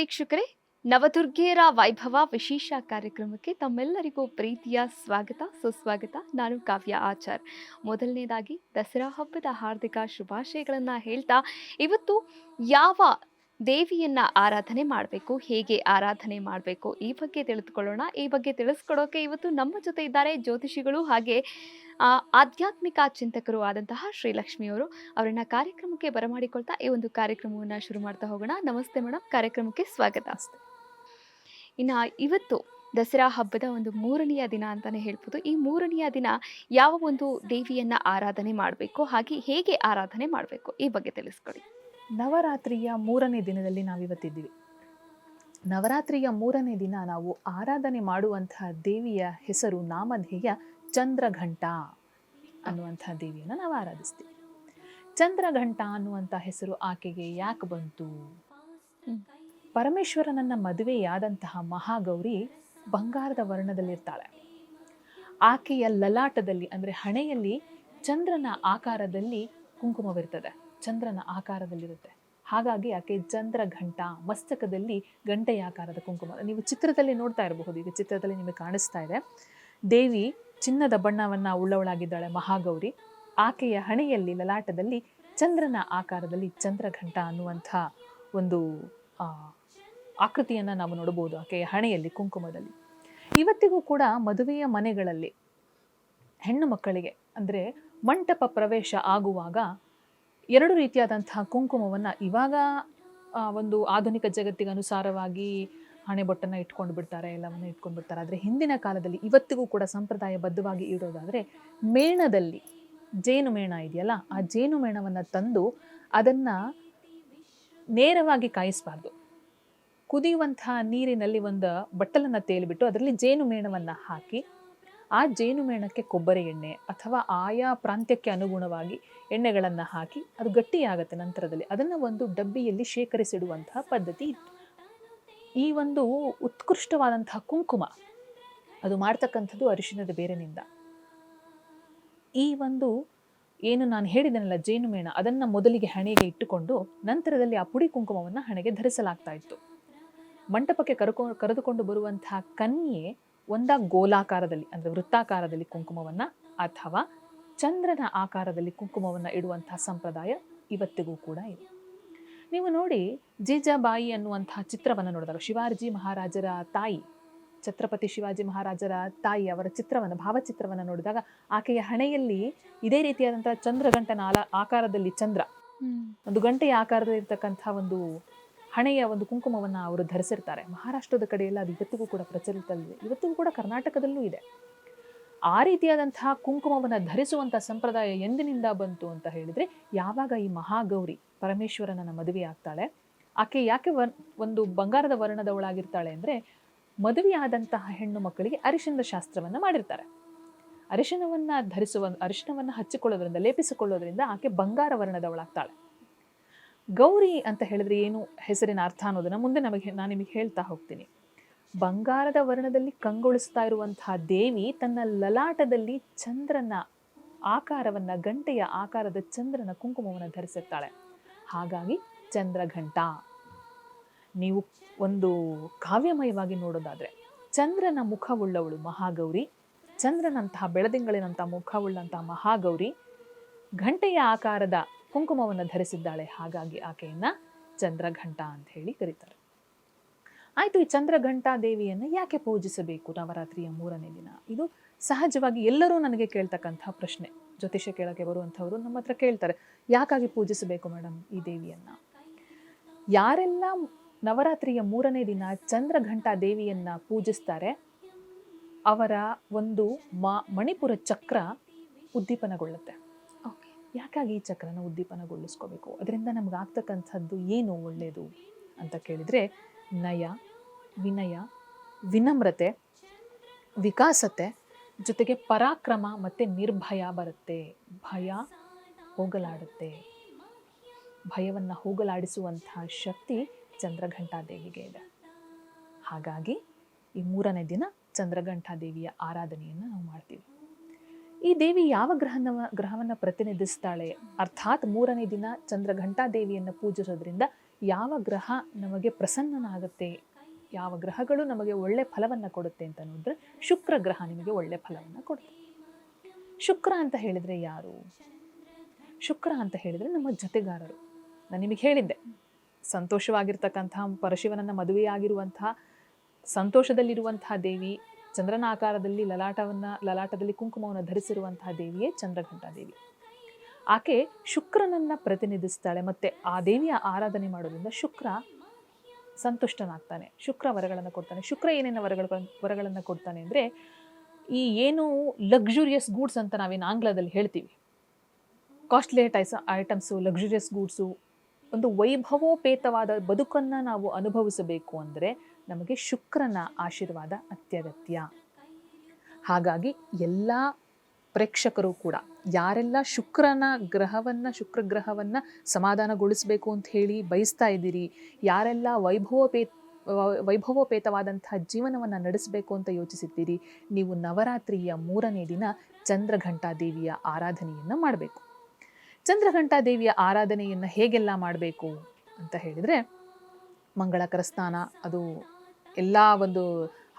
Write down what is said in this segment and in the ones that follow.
ವೀಕ್ಷಕರೇ, ನವದುರ್ಗೆಯರ ವೈಭವ ವಿಶೇಷ ಕಾರ್ಯಕ್ರಮಕ್ಕೆ ತಮ್ಮೆಲ್ಲರಿಗೂ ಪ್ರೀತಿಯ ಸ್ವಾಗತ ಸುಸ್ವಾಗತ. ನಾನು ಕಾವ್ಯ ಆಚಾರ್. ಮೊದಲನೇದಾಗಿ ದಸರಾ ಹಬ್ಬದ ಹಾರ್ದಿಕ ಶುಭಾಶಯಗಳನ್ನು ಹೇಳ್ತಾ, ಇವತ್ತು ಯಾವ ದೇವಿಯನ್ನ ಆರಾಧನೆ ಮಾಡಬೇಕು, ಹೇಗೆ ಆರಾಧನೆ ಮಾಡಬೇಕು ಈ ಬಗ್ಗೆ ತಿಳಿದುಕೊಳ್ಳೋಣ. ಈ ಬಗ್ಗೆ ತಿಳಿಸ್ಕೊಡೋಕೆ ಇವತ್ತು ನಮ್ಮ ಜೊತೆ ಇದ್ದಾರೆ ಜ್ಯೋತಿಷಿಗಳು ಹಾಗೆ ಆಧ್ಯಾತ್ಮಿಕ ಚಿಂತಕರು ಆದಂತಹ ಶ್ರೀಲಕ್ಷ್ಮಿಯವರು. ಅವರನ್ನ ಕಾರ್ಯಕ್ರಮಕ್ಕೆ ಬರಮಾಡಿಕೊಳ್ತಾ ಈ ಒಂದು ಕಾರ್ಯಕ್ರಮವನ್ನು ಶುರು ಮಾಡ್ತಾ ಹೋಗೋಣ. ನಮಸ್ತೆ ಮೇಡಮ್, ಕಾರ್ಯಕ್ರಮಕ್ಕೆ ಸ್ವಾಗತ. ಇನ್ನು ಇವತ್ತು ದಸರಾ ಹಬ್ಬದ ಒಂದು ಮೂರನೆಯ ದಿನ ಅಂತಾನೆ ಹೇಳ್ಬೋದು. ಈ ಮೂರನೆಯ ದಿನ ಯಾವ ಒಂದು ದೇವಿಯನ್ನ ಆರಾಧನೆ ಮಾಡಬೇಕು, ಹಾಗೆ ಹೇಗೆ ಆರಾಧನೆ ಮಾಡಬೇಕು ಈ ಬಗ್ಗೆ ತಿಳಿಸ್ಕೊಡಿ. ನವರಾತ್ರಿಯ ಮೂರನೇ ದಿನದಲ್ಲಿ ನಾವಿವತ್ತಿದ್ದೀವಿ. ನವರಾತ್ರಿಯ ಮೂರನೇ ದಿನ ನಾವು ಆರಾಧನೆ ಮಾಡುವಂತಹ ದೇವಿಯ ಹೆಸರು ನಾಮಧೇಯ ಚಂದ್ರಘಂಟ ಅನ್ನುವಂಥ ದೇವಿಯನ್ನು ನಾವು ಆರಾಧಿಸ್ತೀವಿ. ಚಂದ್ರಘಂಟ ಅನ್ನುವಂಥ ಹೆಸರು ಆಕೆಗೆ ಯಾಕೆ ಬಂತು? ಪರಮೇಶ್ವರನನ್ನ ಮದುವೆಯಾದಂತಹ ಮಹಾಗೌರಿ ಬಂಗಾರದ ವರ್ಣದಲ್ಲಿರ್ತಾಳೆ. ಆಕೆಯ ಲಲಾಟದಲ್ಲಿ ಅಂದರೆ ಹಣೆಯಲ್ಲಿ ಚಂದ್ರನ ಆಕಾರದಲ್ಲಿ ಕುಂಕುಮವಿರ್ತದೆ, ಚಂದ್ರನ ಆಕಾರದಲ್ಲಿರುತ್ತೆ. ಹಾಗಾಗಿ ಆಕೆ ಚಂದ್ರಘಂಟ, ಮಸ್ತಕದಲ್ಲಿ ಗಂಟೆಯ ಆಕಾರದ ಕುಂಕುಮ. ನೀವು ಚಿತ್ರದಲ್ಲಿ ನೋಡ್ತಾ ಇರಬಹುದು, ಈಗ ಚಿತ್ರದಲ್ಲಿ ನಿಮಗೆ ಕಾಣಿಸ್ತಾ ಇದೆ. ದೇವಿ ಚಿನ್ನದ ಬಣ್ಣವನ್ನ ಉಳ್ಳವಳಾಗಿದ್ದಾಳೆ ಮಹಾಗೌರಿ. ಆಕೆಯ ಹಣೆಯಲ್ಲಿ ಲಲಾಟದಲ್ಲಿ ಚಂದ್ರನ ಆಕಾರದಲ್ಲಿ ಚಂದ್ರಘಂಟ ಅನ್ನುವಂಥ ಒಂದು ಆಕೃತಿಯನ್ನು ನಾವು ನೋಡಬಹುದು ಆಕೆಯ ಹಣೆಯಲ್ಲಿ ಕುಂಕುಮದಲ್ಲಿ. ಇವತ್ತಿಗೂ ಕೂಡ ಮದುವೆಯ ಮನೆಗಳಲ್ಲಿ ಹೆಣ್ಣು ಮಕ್ಕಳಿಗೆ ಅಂದರೆ ಮಂಟಪ ಪ್ರವೇಶ ಆಗುವಾಗ ಎರಡು ರೀತಿಯಾದಂತಹ ಕುಂಕುಮವನ್ನು ಇವಾಗ ಒಂದು ಆಧುನಿಕ ಜಗತ್ತಿಗೆ ಅನುಸಾರವಾಗಿ ಹಣೆಬೊಟ್ಟನ್ನು ಇಟ್ಕೊಂಡು ಬಿಡ್ತಾರೆ, ಎಲ್ಲವನ್ನು ಇಟ್ಕೊಂಡು ಬಿಡ್ತಾರೆ. ಆದರೆ ಹಿಂದಿನ ಕಾಲದಲ್ಲಿ ಇವತ್ತಿಗೂ ಕೂಡ ಸಂಪ್ರದಾಯಬದ್ಧವಾಗಿ ಇಡೋದಾದರೆ ಮೇಣದಲ್ಲಿ, ಜೇನು ಮೇಣ ಇದೆಯಲ್ಲ, ಆ ಜೇನು ಮೇಣವನ್ನು ತಂದು ಅದನ್ನು ನೇರವಾಗಿ ಕಾಯಿಸಬಾರ್ದು. ಕುದಿಯುವಂತಹ ನೀರಿನಲ್ಲಿ ಒಂದು ಬಟ್ಟಲನ್ನು ತೇಲಿಬಿಟ್ಟು ಅದರಲ್ಲಿ ಜೇನು ಮೇಣವನ್ನು ಹಾಕಿ ಆ ಜೇನು ಮೇಣಕ್ಕೆ ಕೊಬ್ಬರಿ ಎಣ್ಣೆ ಅಥವಾ ಆಯಾ ಪ್ರಾಂತ್ಯಕ್ಕೆ ಅನುಗುಣವಾಗಿ ಎಣ್ಣೆಗಳನ್ನು ಹಾಕಿ ಅದು ಗಟ್ಟಿಯಾಗುತ್ತೆ. ನಂತರದಲ್ಲಿ ಅದನ್ನು ಒಂದು ಡಬ್ಬಿಯಲ್ಲಿ ಶೇಖರಿಸಿಡುವಂತಹ ಪದ್ಧತಿ ಇತ್ತು. ಈ ಒಂದು ಉತ್ಕೃಷ್ಟವಾದಂತಹ ಕುಂಕುಮ ಅದು ಮಾಡ್ತಕ್ಕಂಥದ್ದು ಅರಿಶಿಣದ ಬೇರಿನಿಂದ. ಈ ಒಂದು ಏನು ನಾನು ಹೇಳಿದೆನಲ್ಲ ಜೇನುಮೇಣ, ಅದನ್ನು ಮೊದಲಿಗೆ ಹಣೆಗೆ ಇಟ್ಟುಕೊಂಡು ನಂತರದಲ್ಲಿ ಆ ಪುಡಿ ಕುಂಕುಮವನ್ನು ಹಣೆಗೆ ಧರಿಸಲಾಗ್ತಾ ಇತ್ತು. ಮಂಟಪಕ್ಕೆ ಕರೆದುಕೊಂಡು ಬರುವಂತಹ ಕನ್ಯೆ ಒಂದ ಗೋಲಾಕಾರದಲ್ಲಿ ಅಂದರೆ ವೃತ್ತಾಕಾರದಲ್ಲಿ ಕುಂಕುಮವನ್ನು ಅಥವಾ ಚಂದ್ರನ ಆಕಾರದಲ್ಲಿ ಕುಂಕುಮವನ್ನು ಇಡುವಂತಹ ಸಂಪ್ರದಾಯ ಇವತ್ತಿಗೂ ಕೂಡ ಇದೆ. ನೀವು ನೋಡಿ, ಜೀಜಾಬಾಯಿ ಅನ್ನುವಂತಹ ಚಿತ್ರವನ್ನು ನೋಡಿದಾಗ ಶಿವಾಜಿ ಮಹಾರಾಜರ ತಾಯಿ, ಛತ್ರಪತಿ ಶಿವಾಜಿ ಮಹಾರಾಜರ ತಾಯಿ ಅವರ ಚಿತ್ರವನ್ನು, ಭಾವಚಿತ್ರವನ್ನು ನೋಡಿದಾಗ ಆಕೆಯ ಹಣೆಯಲ್ಲಿ ಇದೇ ರೀತಿಯಾದಂತಹ ಚಂದ್ರಗಂಟನ ಆಕಾರದಲ್ಲಿ ಚಂದ್ರ, ಒಂದು ಗಂಟೆಯ ಆಕಾರದಲ್ಲಿ ಇರ್ತಕ್ಕಂಥ ಒಂದು ಹಣೆಯ ಒಂದು ಕುಂಕುಮವನ್ನು ಅವರು ಧರಿಸಿರ್ತಾರೆ. ಮಹಾರಾಷ್ಟ್ರದ ಕಡೆಯೆಲ್ಲ ಅದು ಇವತ್ತಿಗೂ ಕೂಡ ಪ್ರಚಲಿತದಲ್ಲಿದೆ, ಇವತ್ತಿಗೂ ಕೂಡ ಕರ್ನಾಟಕದಲ್ಲೂ ಇದೆ. ಆ ರೀತಿಯಾದಂತಹ ಕುಂಕುಮವನ್ನು ಧರಿಸುವಂಥ ಸಂಪ್ರದಾಯ ಎಂದಿನಿಂದ ಬಂತು ಅಂತ ಹೇಳಿದರೆ, ಯಾವಾಗ ಈ ಮಹಾಗೌರಿ ಪರಮೇಶ್ವರನ ಮದುವೆ ಆಗ್ತಾಳೆ, ಆಕೆ ಯಾಕೆ ಒಂದು ಬಂಗಾರದ ವರ್ಣದವಳಾಗಿರ್ತಾಳೆ ಅಂದರೆ, ಮದುವೆಯಾದಂತಹ ಹೆಣ್ಣು ಮಕ್ಕಳಿಗೆ ಅರಿಶಿಣದ ಶಾಸ್ತ್ರವನ್ನು ಮಾಡಿರ್ತಾರೆ. ಅರಿಶಿಣವನ್ನು ಹಚ್ಚಿಕೊಳ್ಳೋದ್ರಿಂದ, ಲೇಪಿಸಿಕೊಳ್ಳೋದ್ರಿಂದ ಆಕೆ ಬಂಗಾರ ವರ್ಣದವಳಾಗ್ತಾಳೆ. ಗೌರಿ ಅಂತ ಹೇಳಿದ್ರೆ ಏನು ಹೆಸರಿನ ಅರ್ಥ ಅನ್ನೋದನ್ನ ಮುಂದೆ ನಾನು ನಿಮಗೆ ಹೇಳ್ತಾ ಹೋಗ್ತೀನಿ. ಬಂಗಾರದ ವರ್ಣದಲ್ಲಿ ಕಂಗೊಳಿಸ್ತಾ ಇರುವಂತಹ ದೇವಿ ತನ್ನ ಲಲಾಟದಲ್ಲಿ ಚಂದ್ರನ ಆಕಾರವನ್ನ, ಗಂಟೆಯ ಆಕಾರದ ಚಂದ್ರನ ಕುಂಕುಮವನ್ನು ಧರಿಸಿರ್ತಾಳೆ. ಹಾಗಾಗಿ ಚಂದ್ರಘಂಟ. ನೀವು ಒಂದು ಕಾವ್ಯಮಯವಾಗಿ ನೋಡೋದಾದ್ರೆ, ಚಂದ್ರನ ಮುಖವುಳ್ಳವಳು ಮಹಾಗೌರಿ, ಚಂದ್ರನಂತಹ ಬೆಳದಿಂಗಳಿನಂತಹ ಮುಖವುಳ್ಳಂತಹ ಮಹಾಗೌರಿ ಘಂಟೆಯ ಆಕಾರದ ಕುಂಕುಮವನ್ನು ಧರಿಸಿದ್ದಾಳೆ. ಹಾಗಾಗಿ ಆಕೆಯನ್ನ ಚಂದ್ರಘಂಟ ಅಂತ ಹೇಳಿ ಕರೀತಾರೆ. ಆಯ್ತು, ಈ ಚಂದ್ರಘಂಟಾ ದೇವಿಯನ್ನು ಯಾಕೆ ಪೂಜಿಸಬೇಕು ನವರಾತ್ರಿಯ ಮೂರನೇ ದಿನ? ಇದು ಸಹಜವಾಗಿ ಎಲ್ಲರೂ ನನಗೆ ಕೇಳ್ತಕ್ಕಂತಹ ಪ್ರಶ್ನೆ. ಜ್ಯೋತಿಷ್ಯ ಕೇಳಕ್ಕೆ ಬರುವಂಥವರು ನಮ್ಮ ಹತ್ರ ಕೇಳ್ತಾರೆ, ಯಾಕಾಗಿ ಪೂಜಿಸಬೇಕು ಮೇಡಮ್ ಈ ದೇವಿಯನ್ನ? ಯಾರೆಲ್ಲ ನವರಾತ್ರಿಯ ಮೂರನೇ ದಿನ ಚಂದ್ರಘಂಟಾ ದೇವಿಯನ್ನ ಪೂಜಿಸ್ತಾರೆ, ಅವರ ಒಂದು ಮಣಿಪುರ ಚಕ್ರ ಉದ್ದೀಪನಗೊಳ್ಳುತ್ತೆ. ಯಾಕಾಗಿ ಈ ಚಕ್ರನ ಉದ್ದೀಪನಗೊಳಿಸ್ಕೋಬೇಕು? ಅದರಿಂದ ನಮ್ಗೆ ಆಗ್ತಕ್ಕಂಥದ್ದು ಏನು ಒಳ್ಳೆಯದು ಅಂತ ಕೇಳಿದರೆ, ನಯ, ವಿನಯ, ವಿನಮ್ರತೆ, ವಿಕಾಸತೆ, ಜೊತೆಗೆ ಪರಾಕ್ರಮ ಮತ್ತು ನಿರ್ಭಯ ಬರುತ್ತೆ. ಭಯ ಹೋಗಲಾಡುತ್ತೆ. ಭಯವನ್ನು ಹೋಗಲಾಡಿಸುವಂತಹ ಶಕ್ತಿ ಚಂದ್ರಘಂಟಾ ದೇವಿಗೆ ಇದೆ. ಹಾಗಾಗಿ ಈ ಮೂರನೇ ದಿನ ಚಂದ್ರಘಂಟಾ ದೇವಿಯ ಆರಾಧನೆಯನ್ನು ನಾವು ಮಾಡ್ತೀವಿ. ಈ ದೇವಿ ಯಾವ ಗ್ರಹವನ್ನು ಪ್ರತಿನಿಧಿಸ್ತಾಳೆ? ಅರ್ಥಾತ್ ಮೂರನೇ ದಿನ ಚಂದ್ರಘಂಟಾ ದೇವಿಯನ್ನು ಪೂಜಿಸೋದ್ರಿಂದ ಯಾವ ಗ್ರಹ ನಮಗೆ ಪ್ರಸನ್ನನಾಗುತ್ತೆ, ಯಾವ ಗ್ರಹಗಳು ನಮಗೆ ಒಳ್ಳೆ ಫಲವನ್ನು ಕೊಡುತ್ತೆ ಅಂತ ನೋಡಿದ್ರೆ ಶುಕ್ರ ಗ್ರಹ ನಿಮಗೆ ಒಳ್ಳೆ ಫಲವನ್ನು ಕೊಡುತ್ತೆ. ಶುಕ್ರ ಅಂತ ಹೇಳಿದರೆ ಯಾರು? ಶುಕ್ರ ಅಂತ ಹೇಳಿದರೆ ನಮ್ಮ ಜೊತೆಗಾರರು. ನಾನು ನಿಮಗೆ ಹೇಳಿದ್ದೆ, ಸಂತೋಷವಾಗಿರ್ತಕ್ಕಂತಹ ಪರಶಿವನನ್ನ ಮದುವೆಯಾಗಿರುವಂತಹ ಸಂತೋಷದಲ್ಲಿರುವಂತಹ ದೇವಿ, ಚಂದ್ರನ ಆಕಾರದಲ್ಲಿ ಲಲಾಟದಲ್ಲಿ ಕುಂಕುಮವನ್ನು ಧರಿಸಿರುವಂತಹ ದೇವಿಯೇ ಚಂದ್ರಘಂಟಾ ದೇವಿ. ಆಕೆ ಶುಕ್ರನನ್ನ ಪ್ರತಿನಿಧಿಸ್ತಾಳೆ. ಮತ್ತೆ ಆ ದೇವಿಯ ಆರಾಧನೆ ಮಾಡೋದ್ರಿಂದ ಶುಕ್ರ ಸಂತುಷ್ಟನಾಗ್ತಾನೆ, ಶುಕ್ರ ವರಗಳನ್ನು ಕೊಡ್ತಾನೆ. ಶುಕ್ರ ಏನೇನು ವರಗಳನ್ನು ಕೊಡ್ತಾನೆ ಅಂದರೆ, ಈ ಏನು ಲಕ್ಸುರಿಯಸ್ ಗೂಡ್ಸ್ ಅಂತ ನಾವೇನು ಆಂಗ್ಲದಲ್ಲಿ ಹೇಳ್ತೀವಿ, ಕಾಸ್ಟ್ಲಿ ಐಟಮ್ಸು, ಲಕ್ಸುರಿಯಸ್ ಗೂಡ್ಸು, ಒಂದು ವೈಭವೋಪೇತವಾದ ಬದುಕನ್ನು ನಾವು ಅನುಭವಿಸಬೇಕು ಅಂದರೆ ನಮಗೆ ಶುಕ್ರನ ಆಶೀರ್ವಾದ ಅತ್ಯಗತ್ಯ. ಹಾಗಾಗಿ ಎಲ್ಲ ಪ್ರೇಕ್ಷಕರು ಕೂಡ ಯಾರೆಲ್ಲ ಶುಕ್ರ ಗ್ರಹವನ್ನು ಸಮಾಧಾನಗೊಳಿಸಬೇಕು ಅಂತ ಹೇಳಿ ಬಯಸ್ತಾ ಇದ್ದೀರಿ, ಯಾರೆಲ್ಲ ವೈಭವೋಪೇತವಾದಂತಹ ಜೀವನವನ್ನು ನಡೆಸಬೇಕು ಅಂತ ಯೋಚಿಸಿದ್ದೀರಿ, ನೀವು ನವರಾತ್ರಿಯ 3ನೇ ದಿನ ಚಂದ್ರಘಂಟಾ ದೇವಿಯ ಆರಾಧನೆಯನ್ನು ಮಾಡಬೇಕು. ಚಂದ್ರಘಂಟಾ ದೇವಿಯ ಆರಾಧನೆಯನ್ನು ಹೇಗೆಲ್ಲ ಮಾಡಬೇಕು ಅಂತ ಹೇಳಿದರೆ, ಮಂಗಳಕರ ಸ್ನಾನ, ಅದು ಎಲ್ಲ ಒಂದು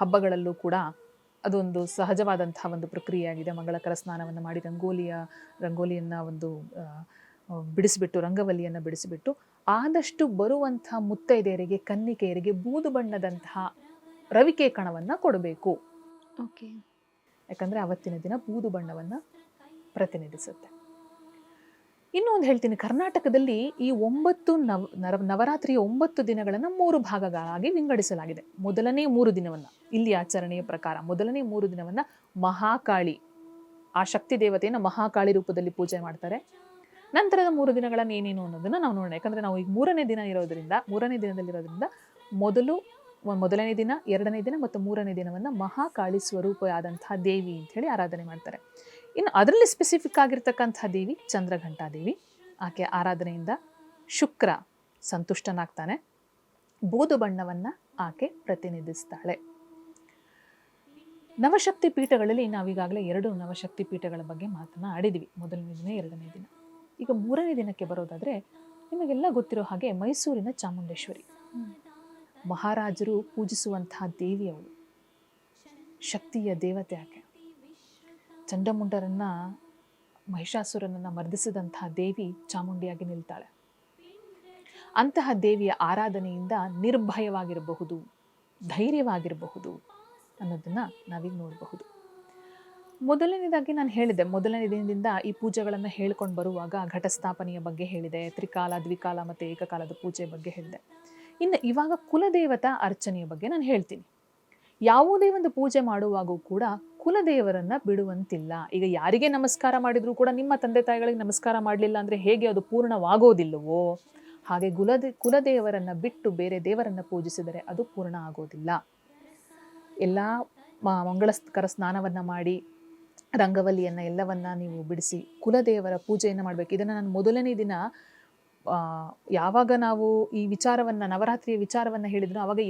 ಹಬ್ಬಗಳಲ್ಲೂ ಕೂಡ ಅದೊಂದು ಸಹಜವಾದಂತಹ ಒಂದು ಪ್ರಕ್ರಿಯೆಯಾಗಿದೆ. ಮಂಗಳಕರ ಸ್ನಾನವನ್ನು ಮಾಡಿ ರಂಗೋಲಿಯನ್ನು ಒಂದು ಬಿಡಿಸಿಬಿಟ್ಟು, ರಂಗವಲ್ಲಿಯನ್ನು ಬಿಡಿಸಿಬಿಟ್ಟು, ಆದಷ್ಟು ಬರುವಂಥ ಮುತ್ತೈದೆಯರಿಗೆ, ಕನ್ನಿಕೆಯರಿಗೆ ಬೂದು ಬಣ್ಣದಂತಹ ರವಿಕೆ ಕಣವನ್ನು ಕೊಡಬೇಕು. ಓಕೆ. ಯಾಕಂದರೆ ಅವತ್ತಿನ ದಿನ ಬೂದು ಬಣ್ಣವನ್ನು ಪ್ರತಿನಿಧಿಸುತ್ತೆ. ಇನ್ನೂ ಒಂದು ಹೇಳ್ತೀನಿ, ಕರ್ನಾಟಕದಲ್ಲಿ ಈ 9 ನವರಾತ್ರಿಯ 9 ದಿನಗಳನ್ನು 3 ಭಾಗಗಳಾಗಿ ವಿಂಗಡಿಸಲಾಗಿದೆ. ಮೊದಲನೇ 3 ದಿನವನ್ನು, ಇಲ್ಲಿ ಆಚರಣೆಯ ಪ್ರಕಾರ ಮೊದಲನೇ 3 ದಿನವನ್ನು ಮಹಾಕಾಳಿ, ಆ ಶಕ್ತಿ ದೇವತೆಯನ್ನು ಮಹಾಕಾಳಿ ರೂಪದಲ್ಲಿ ಪೂಜೆ ಮಾಡ್ತಾರೆ. ನಂತರದ 3 ದಿನಗಳನ್ನು ಏನೇನು ಅನ್ನೋದನ್ನು ನಾವು ನೋಡೋಣ. ಯಾಕಂದರೆ ನಾವು ಈಗ 3ನೇ ದಿನದಲ್ಲಿರೋದ್ರಿಂದ ಮೊದಲನೇ ದಿನ, 2ನೇ ದಿನ ಮತ್ತು 3ನೇ ದಿನವನ್ನು ಮಹಾಕಾಳಿ ಸ್ವರೂಪವಾದಂತಹ ದೇವಿ ಅಂತ ಹೇಳಿ ಆರಾಧನೆ ಮಾಡ್ತಾರೆ. ಇನ್ನು ಅದರಲ್ಲಿ ಸ್ಪೆಸಿಫಿಕ್ ಆಗಿರ್ತಕ್ಕಂಥ ದೇವಿ ಚಂದ್ರಘಂಟಾ ದೇವಿ. ಆಕೆ ಆರಾಧನೆಯಿಂದ ಶುಕ್ರ ಸಂತುಷ್ಟನಾಗ್ತಾನೆ, ಬೂದು ಬಣ್ಣವನ್ನು ಆಕೆ ಪ್ರತಿನಿಧಿಸ್ತಾಳೆ. ನವಶಕ್ತಿ ಪೀಠಗಳಲ್ಲಿ ನಾವೀಗಾಗಲೇ 2 ನವಶಕ್ತಿ ಪೀಠಗಳ ಬಗ್ಗೆ ಮಾತನಾಡಿದ್ವಿ, ಮೊದಲನೇ ದಿನ, 2ನೇ ದಿನ. ಈಗ 3ನೇ ದಿನಕ್ಕೆ ಬರೋದಾದರೆ, ನಿಮಗೆಲ್ಲ ಗೊತ್ತಿರೋ ಹಾಗೆ ಮೈಸೂರಿನ ಚಾಮುಂಡೇಶ್ವರಿ ಮಹಾರಾಜರು ಪೂಜಿಸುವಂತಹ ದೇವಿ ಅವಳು, ಶಕ್ತಿಯ ದೇವತೆ ಆಕೆ. ಚಂಡಮುಂಡರನ್ನ, ಮಹಿಷಾಸುರನನ್ನು ಮರ್ದಿಸಿದಂತಹ ದೇವಿ ಚಾಮುಂಡಿಯಾಗಿ ನಿಲ್ತಾಳೆ. ಅಂತಹ ದೇವಿಯ ಆರಾಧನೆಯಿಂದ ನಿರ್ಭಯವಾಗಿರಬಹುದು, ಧೈರ್ಯವಾಗಿರಬಹುದು ಅನ್ನೋದನ್ನು ನಾವೀಗ ನೋಡಬಹುದು. ಮೊದಲನೇದಾಗಿ ನಾನು ಹೇಳಿದೆ, ಮೊದಲನೇ ದಿನದಿಂದ ಈ ಪೂಜೆಗಳನ್ನು ಹೇಳ್ಕೊಂಡು ಬರುವಾಗ ಘಟಸ್ಥಾಪನೆಯ ಬಗ್ಗೆ ಹೇಳಿದೆ, ತ್ರಿಕಾಲ, ದ್ವಿಕಾಲ ಮತ್ತು ಏಕಕಾಲದ ಪೂಜೆ ಬಗ್ಗೆ ಹೇಳಿದೆ. ಇನ್ನು ಇವಾಗ ಕುಲದೇವತಾ ಅರ್ಚನೆಯ ಬಗ್ಗೆ ನಾನು ಹೇಳ್ತೀನಿ. ಯಾವುದೇ ಒಂದು ಪೂಜೆ ಮಾಡುವಾಗೂ ಕೂಡ ಕುಲದೇವರನ್ನ ಬಿಡುವಂತಿಲ್ಲ. ಈಗ ಯಾರಿಗೆ ನಮಸ್ಕಾರ ಮಾಡಿದರೂ ಕೂಡ ನಿಮ್ಮ ತಂದೆ ತಾಯಿಗಳಿಗೆ ನಮಸ್ಕಾರ ಮಾಡಲಿಲ್ಲ ಅಂದರೆ ಹೇಗೆ ಅದು ಪೂರ್ಣವಾಗೋದಿಲ್ಲವೋ, ಹಾಗೆ ಕುಲದೇವರನ್ನ ಬಿಟ್ಟು ಬೇರೆ ದೇವರನ್ನ ಪೂಜಿಸಿದರೆ ಅದು ಪೂರ್ಣ ಆಗೋದಿಲ್ಲ. ಎಲ್ಲ ಮಂಗಳಕರ ಸ್ನಾನವನ್ನು ಮಾಡಿ, ರಂಗವಲ್ಲಿಯನ್ನು ಎಲ್ಲವನ್ನ ನೀವು ಬಿಡಿಸಿ ಕುಲದೇವರ ಪೂಜೆಯನ್ನು ಮಾಡಬೇಕು. ಇದನ್ನು ನಾನು ಮೊದಲನೇ ದಿನ ಯಾವಾಗ ನಾವು ಈ ವಿಚಾರವನ್ನು, ನವರಾತ್ರಿಯ ವಿಚಾರವನ್ನು ಹೇಳಿದ್ರು, ಆವಾಗ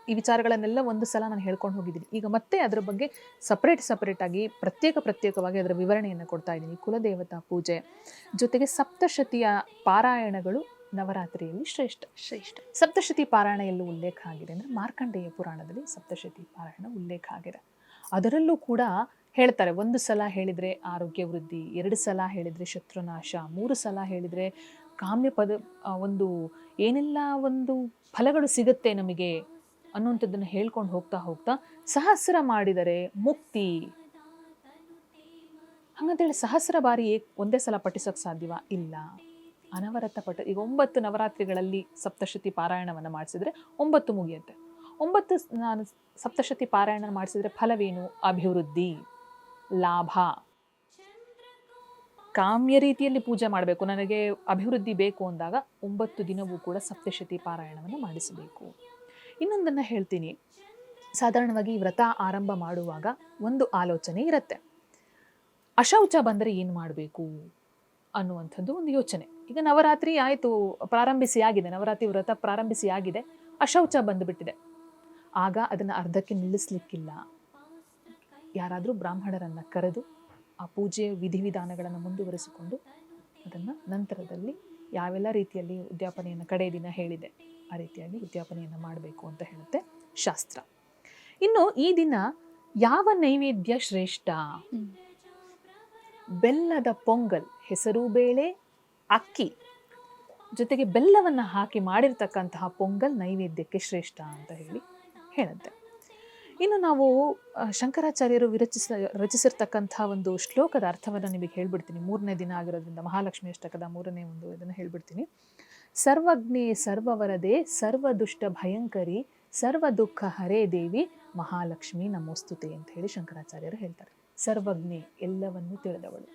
ಈ ವಿಚಾರಗಳನ್ನೆಲ್ಲ ಒಂದು ಸಲ ನಾನು ಹೇಳ್ಕೊಂಡು ಹೋಗಿದ್ದೀನಿ. ಈಗ ಮತ್ತೆ ಅದರ ಬಗ್ಗೆ ಸಪ್ರೇಟಾಗಿ ಪ್ರತ್ಯೇಕವಾಗಿ ಅದರ ವಿವರಣೆಯನ್ನು ಕೊಡ್ತಾ ಇದ್ದೀನಿ. ಕುಲದೇವತಾ ಪೂಜೆ ಜೊತೆಗೆ ಸಪ್ತಶತಿಯ ಪಾರಾಯಣಗಳು ನವರಾತ್ರಿಯಲ್ಲಿ ಶ್ರೇಷ್ಠ. ಸಪ್ತಶತಿ ಪಾರಾಯಣ ಎಲ್ಲೂ ಉಲ್ಲೇಖ ಆಗಿದೆ ಅಂದರೆ ಮಾರ್ಕಂಡೇಯ ಪುರಾಣದಲ್ಲಿ ಸಪ್ತಶತಿ ಪಾರಾಯಣ ಉಲ್ಲೇಖ ಆಗಿದೆ. ಅದರಲ್ಲೂ ಕೂಡ ಹೇಳ್ತಾರೆ, 1 ಸಲ ಹೇಳಿದರೆ ಆರೋಗ್ಯ ವೃದ್ಧಿ, 2 ಸಲ ಹೇಳಿದರೆ ಶತ್ರುನಾಶ, 3 ಸಲ ಹೇಳಿದರೆ ಒಂದು ಏನೆಲ್ಲ ಒಂದು ಫಲಗಳು ಸಿಗುತ್ತೆ ನಮಗೆ ಅನ್ನುವಂಥದ್ದನ್ನು ಹೇಳ್ಕೊಂಡು ಹೋಗ್ತಾ ಸಹಸ್ರ ಮಾಡಿದರೆ ಮುಕ್ತಿ, ಹಾಗಂತೇಳಿ ಸಹಸ್ರ ಬಾರಿ ಒಂದೇ ಸಲ ಪಠಿಸೋಕೆ ಸಾಧ್ಯವಾ? ಇಲ್ಲ. ಅನವರತ ಈಗ 9 ನವರಾತ್ರಿಗಳಲ್ಲಿ ಸಪ್ತಶತಿ ಪಾರಾಯಣವನ್ನು ಮಾಡಿಸಿದ್ರೆ 9 ಮುಗಿಯುತ್ತೆ. 9 ಸಪ್ತಶತಿ ಪಾರಾಯಣ ಮಾಡಿಸಿದ್ರೆ ಫಲವೇನು? ಅಭಿವೃದ್ಧಿ, ಲಾಭ. ಕಾಮ್ಯ ರೀತಿಯಲ್ಲಿ ಪೂಜೆ ಮಾಡಬೇಕು. ನನಗೆ ಅಭಿವೃದ್ಧಿ ಬೇಕು ಅಂದಾಗ 9 ದಿನವೂ ಕೂಡ ಸಪ್ತಶತಿ ಪಾರಾಯಣವನ್ನು ಮಾಡಿಸಬೇಕು. ಇನ್ನೊಂದನ್ನು ಹೇಳ್ತೀನಿ, ಸಾಧಾರಣವಾಗಿ ವ್ರತ ಆರಂಭ ಮಾಡುವಾಗ ಒಂದು ಆಲೋಚನೆ ಇರುತ್ತೆ, ಅಶೌಚ ಬಂದರೆ ಏನು ಮಾಡಬೇಕು ಅನ್ನುವಂಥದ್ದು ಒಂದು ಯೋಚನೆ. ಈಗ ನವರಾತ್ರಿ ಆಯಿತು, ನವರಾತ್ರಿ ವ್ರತ ಪ್ರಾರಂಭಿಸಿ ಆಗಿದೆ, ಅಶೌಚ ಬಂದುಬಿಟ್ಟಿದೆ. ಆಗ ಅದನ್ನು ಅರ್ಧಕ್ಕೆ ನಿಲ್ಲಿಸಲಿಕ್ಕಿಲ್ಲ. ಯಾರಾದರೂ ಬ್ರಾಹ್ಮಣರನ್ನು ಕರೆದು ಆ ಪೂಜೆಯ ವಿಧಿವಿಧಾನಗಳನ್ನು ಮುಂದುವರಿಸಿಕೊಂಡು ಅದನ್ನು ನಂತರದಲ್ಲಿ ಯಾವೆಲ್ಲ ರೀತಿಯಲ್ಲಿ ಉದ್ಯಾಪನೆಯನ್ನು ಕಡೆ ದಿನ ಹೇಳಿದೆ ಆ ರೀತಿಯಾಗಿ ಉದ್ಯಾಪನೆಯನ್ನು ಮಾಡಬೇಕು ಅಂತ ಹೇಳುತ್ತೆ ಶಾಸ್ತ್ರ. ಇನ್ನು ಈ ದಿನ ಯಾವ ನೈವೇದ್ಯ ಶ್ರೇಷ್ಠ? ಬೆಲ್ಲದ ಪೊಂಗಲ್, ಹೆಸರು ಬೇಳೆ, ಅಕ್ಕಿ ಜೊತೆಗೆ ಬೆಲ್ಲವನ್ನು ಹಾಕಿ ಮಾಡಿರ್ತಕ್ಕಂತಹ ಪೊಂಗಲ್ ನೈವೇದ್ಯಕ್ಕೆ ಶ್ರೇಷ್ಠ ಅಂತ ಹೇಳುತ್ತೆ. ಇನ್ನು ನಾವು ಶಂಕರಾಚಾರ್ಯರು ರಚಿಸಿರ್ತಕ್ಕಂಥ ಒಂದು ಶ್ಲೋಕದ ಅರ್ಥವನ್ನು ನಿಮಗೆ ಹೇಳ್ಬಿಡ್ತೀನಿ. 3ನೇ ದಿನ ಆಗಿರೋದ್ರಿಂದ ಮಹಾಲಕ್ಷ್ಮಿ ಅಷ್ಟಕದ 3ನೇ ಒಂದು ಇದನ್ನು ಹೇಳ್ಬಿಡ್ತೀನಿ. ಸರ್ವಜ್ಞೆ ಸರ್ವವರದೆ ಸರ್ವದುಷ್ಟ ಭಯಂಕರಿ ಸರ್ವ ದುಃಖ ಹರೇ ದೇವಿ ಮಹಾಲಕ್ಷ್ಮಿ ನಮೋಸ್ತುತೆ ಅಂತ ಹೇಳಿ ಶಂಕರಾಚಾರ್ಯರು ಹೇಳ್ತಾರೆ. ಸರ್ವಜ್ಞೆ, ಎಲ್ಲವನ್ನು ತಿಳಿದವಳು.